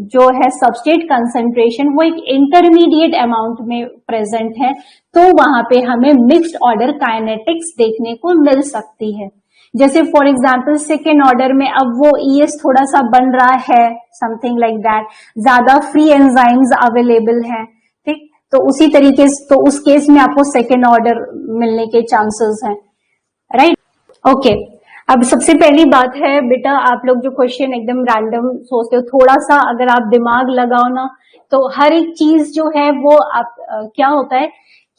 जो है सबस्ट्रेट कंसंट्रेशन वो एक इंटरमीडिएट अमाउंट में प्रेजेंट है, तो वहां पे हमें मिक्स्ड ऑर्डर काइनेटिक्स देखने को मिल सकती है। जैसे फॉर एग्जांपल सेकेंड ऑर्डर में अब वो ES थोड़ा सा बन रहा है, समथिंग लाइक दैट, ज्यादा फ्री एंजाइम्स अवेलेबल है। ठीक, तो उसी तरीके से तो उस केस में आपको सेकेंड ऑर्डर मिलने के चांसेस हैं, राइट। ओके, अब सबसे पहली बात है बेटा, आप लोग जो क्वेश्चन एकदम रैंडम सोचते हो, थोड़ा सा अगर आप दिमाग लगाओ ना, तो हर एक चीज जो है वो आप क्या होता है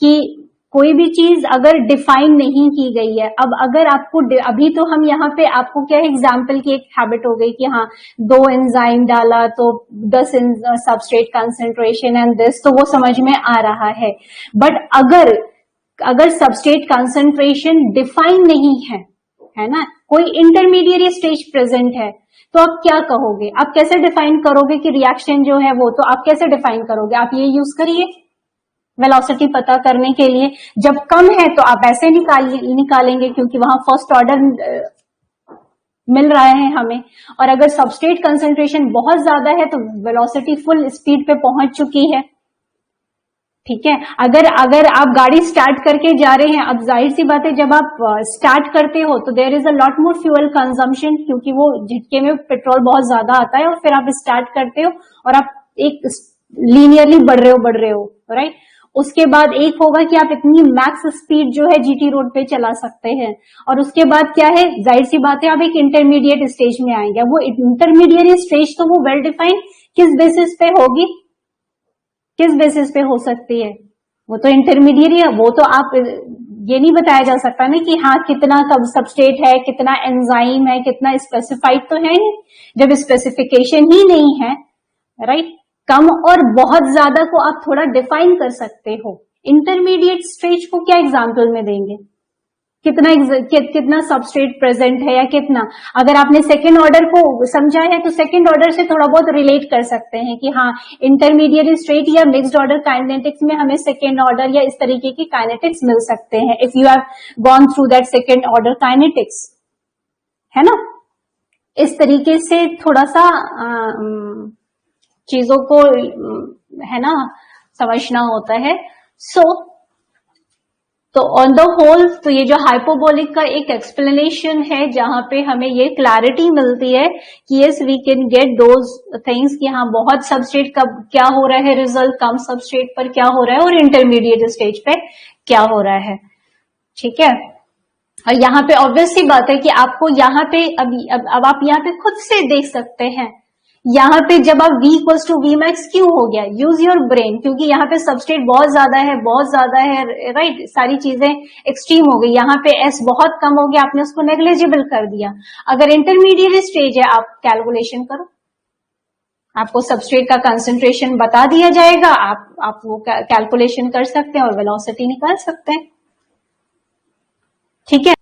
कि कोई भी चीज अगर डिफाइन नहीं की गई है, अब अगर आपको अभी तो हम यहाँ पे आपको क्या है, एग्जाम्पल की एक हैबिट हो गई कि हाँ 2 एंजाइम डाला तो 10 सबस्ट्रेट कंसंट्रेशन एंड दिस, तो वो समझ में आ रहा है। बट अगर सबस्ट्रेट कंसंट्रेशन डिफाइन नहीं है ना, कोई इंटरमीडिएट स्टेज प्रेजेंट है, तो आप क्या कहोगे, आप कैसे डिफाइन करोगे कि रिएक्शन जो है वो, तो आप कैसे डिफाइन करोगे, आप ये यूज करिए वेलोसिटी पता करने के लिए। जब कम है तो आप ऐसे निकालेंगे क्योंकि वहां फर्स्ट ऑर्डर मिल रहा है हमें, और अगर सबस्ट्रेट कंसंट्रेशन बहुत ज्यादा है तो वेलोसिटी फुल स्पीड पे पहुंच चुकी है। ठीक है, अगर आप गाड़ी स्टार्ट करके जा रहे हैं, अब जाहिर सी बात है जब आप स्टार्ट करते हो तो there is a lot more fuel consumption, क्योंकि वो झटके में पेट्रोल बहुत ज्यादा आता है, और फिर आप स्टार्ट करते हो और आप एक लीनियरली बढ़ रहे हो, राइट। उसके बाद एक होगा कि आप इतनी मैक्स स्पीड जो है GT रोड पे चला सकते हैं, और उसके बाद क्या है, जाहिर सी बात है आप एक इंटरमीडिएट स्टेज में आएंगे। वो इंटरमीडिएट स्टेज तो वो वेल डिफाइंड किस बेसिस पे होगी, किस बेसिस पे हो सकती है, वो तो इंटरमीडिएट है, वो तो आप ये नहीं बताया जा सकता ना कि हाँ कितना कब सबस्ट्रेट है, कितना एंजाइम है, कितना स्पेसिफाइड तो है नहीं। जब स्पेसिफिकेशन ही नहीं है, राइट, कम और बहुत ज्यादा को आप थोड़ा डिफाइन कर सकते हो। इंटरमीडिएट स्टेज को क्या एग्जाम्पल में देंगे, कितना सबस्ट्रेट प्रेजेंट है या कितना, अगर आपने सेकेंड ऑर्डर को समझा है तो सेकेंड ऑर्डर से थोड़ा बहुत रिलेट कर सकते हैं कि हाँ इंटरमीडिएट स्टेट या मिक्स्ड ऑर्डर काइनेटिक्स में हमें सेकेंड ऑर्डर या इस तरीके की काइनेटिक्स मिल सकते हैं, if you have gone through that second order kinetics, है ना। इस तरीके से थोड़ा सा चीजों को है ना समझना होता है। तो ऑन द होल तो ये जो हाइपोबोलिक का एक एक्सप्लेनेशन है जहां पे हमें ये क्लैरिटी मिलती है कि yes we can get those things कि हाँ बहुत सबस्ट्रेट का क्या हो रहा है रिजल्ट, कम सबस्ट्रेट पर क्या हो रहा है, और इंटरमीडिएट स्टेज पे क्या हो रहा है। ठीक है, और यहाँ पे ऑब्वियस सी बात है कि आपको यहाँ पे अब आप यहाँ पे खुद से देख सकते हैं, यहाँ पे जब आप V equals to V max क्यों हो गया, यूज योर ब्रेन, क्योंकि यहाँ पे सबस्ट्रेट बहुत ज्यादा है, राइट, सारी चीजें एक्सट्रीम हो गई, यहाँ पे S बहुत कम हो गया, आपने उसको नेग्लिजिबल कर दिया। अगर इंटरमीडिएट स्टेज है आप कैलकुलेशन करो, आपको सबस्ट्रेट का कंसंट्रेशन बता दिया जाएगा, आप वो कैलकुलेशन कर सकते हैं और वेलोसिटी निकाल सकते हैं। ठीक है।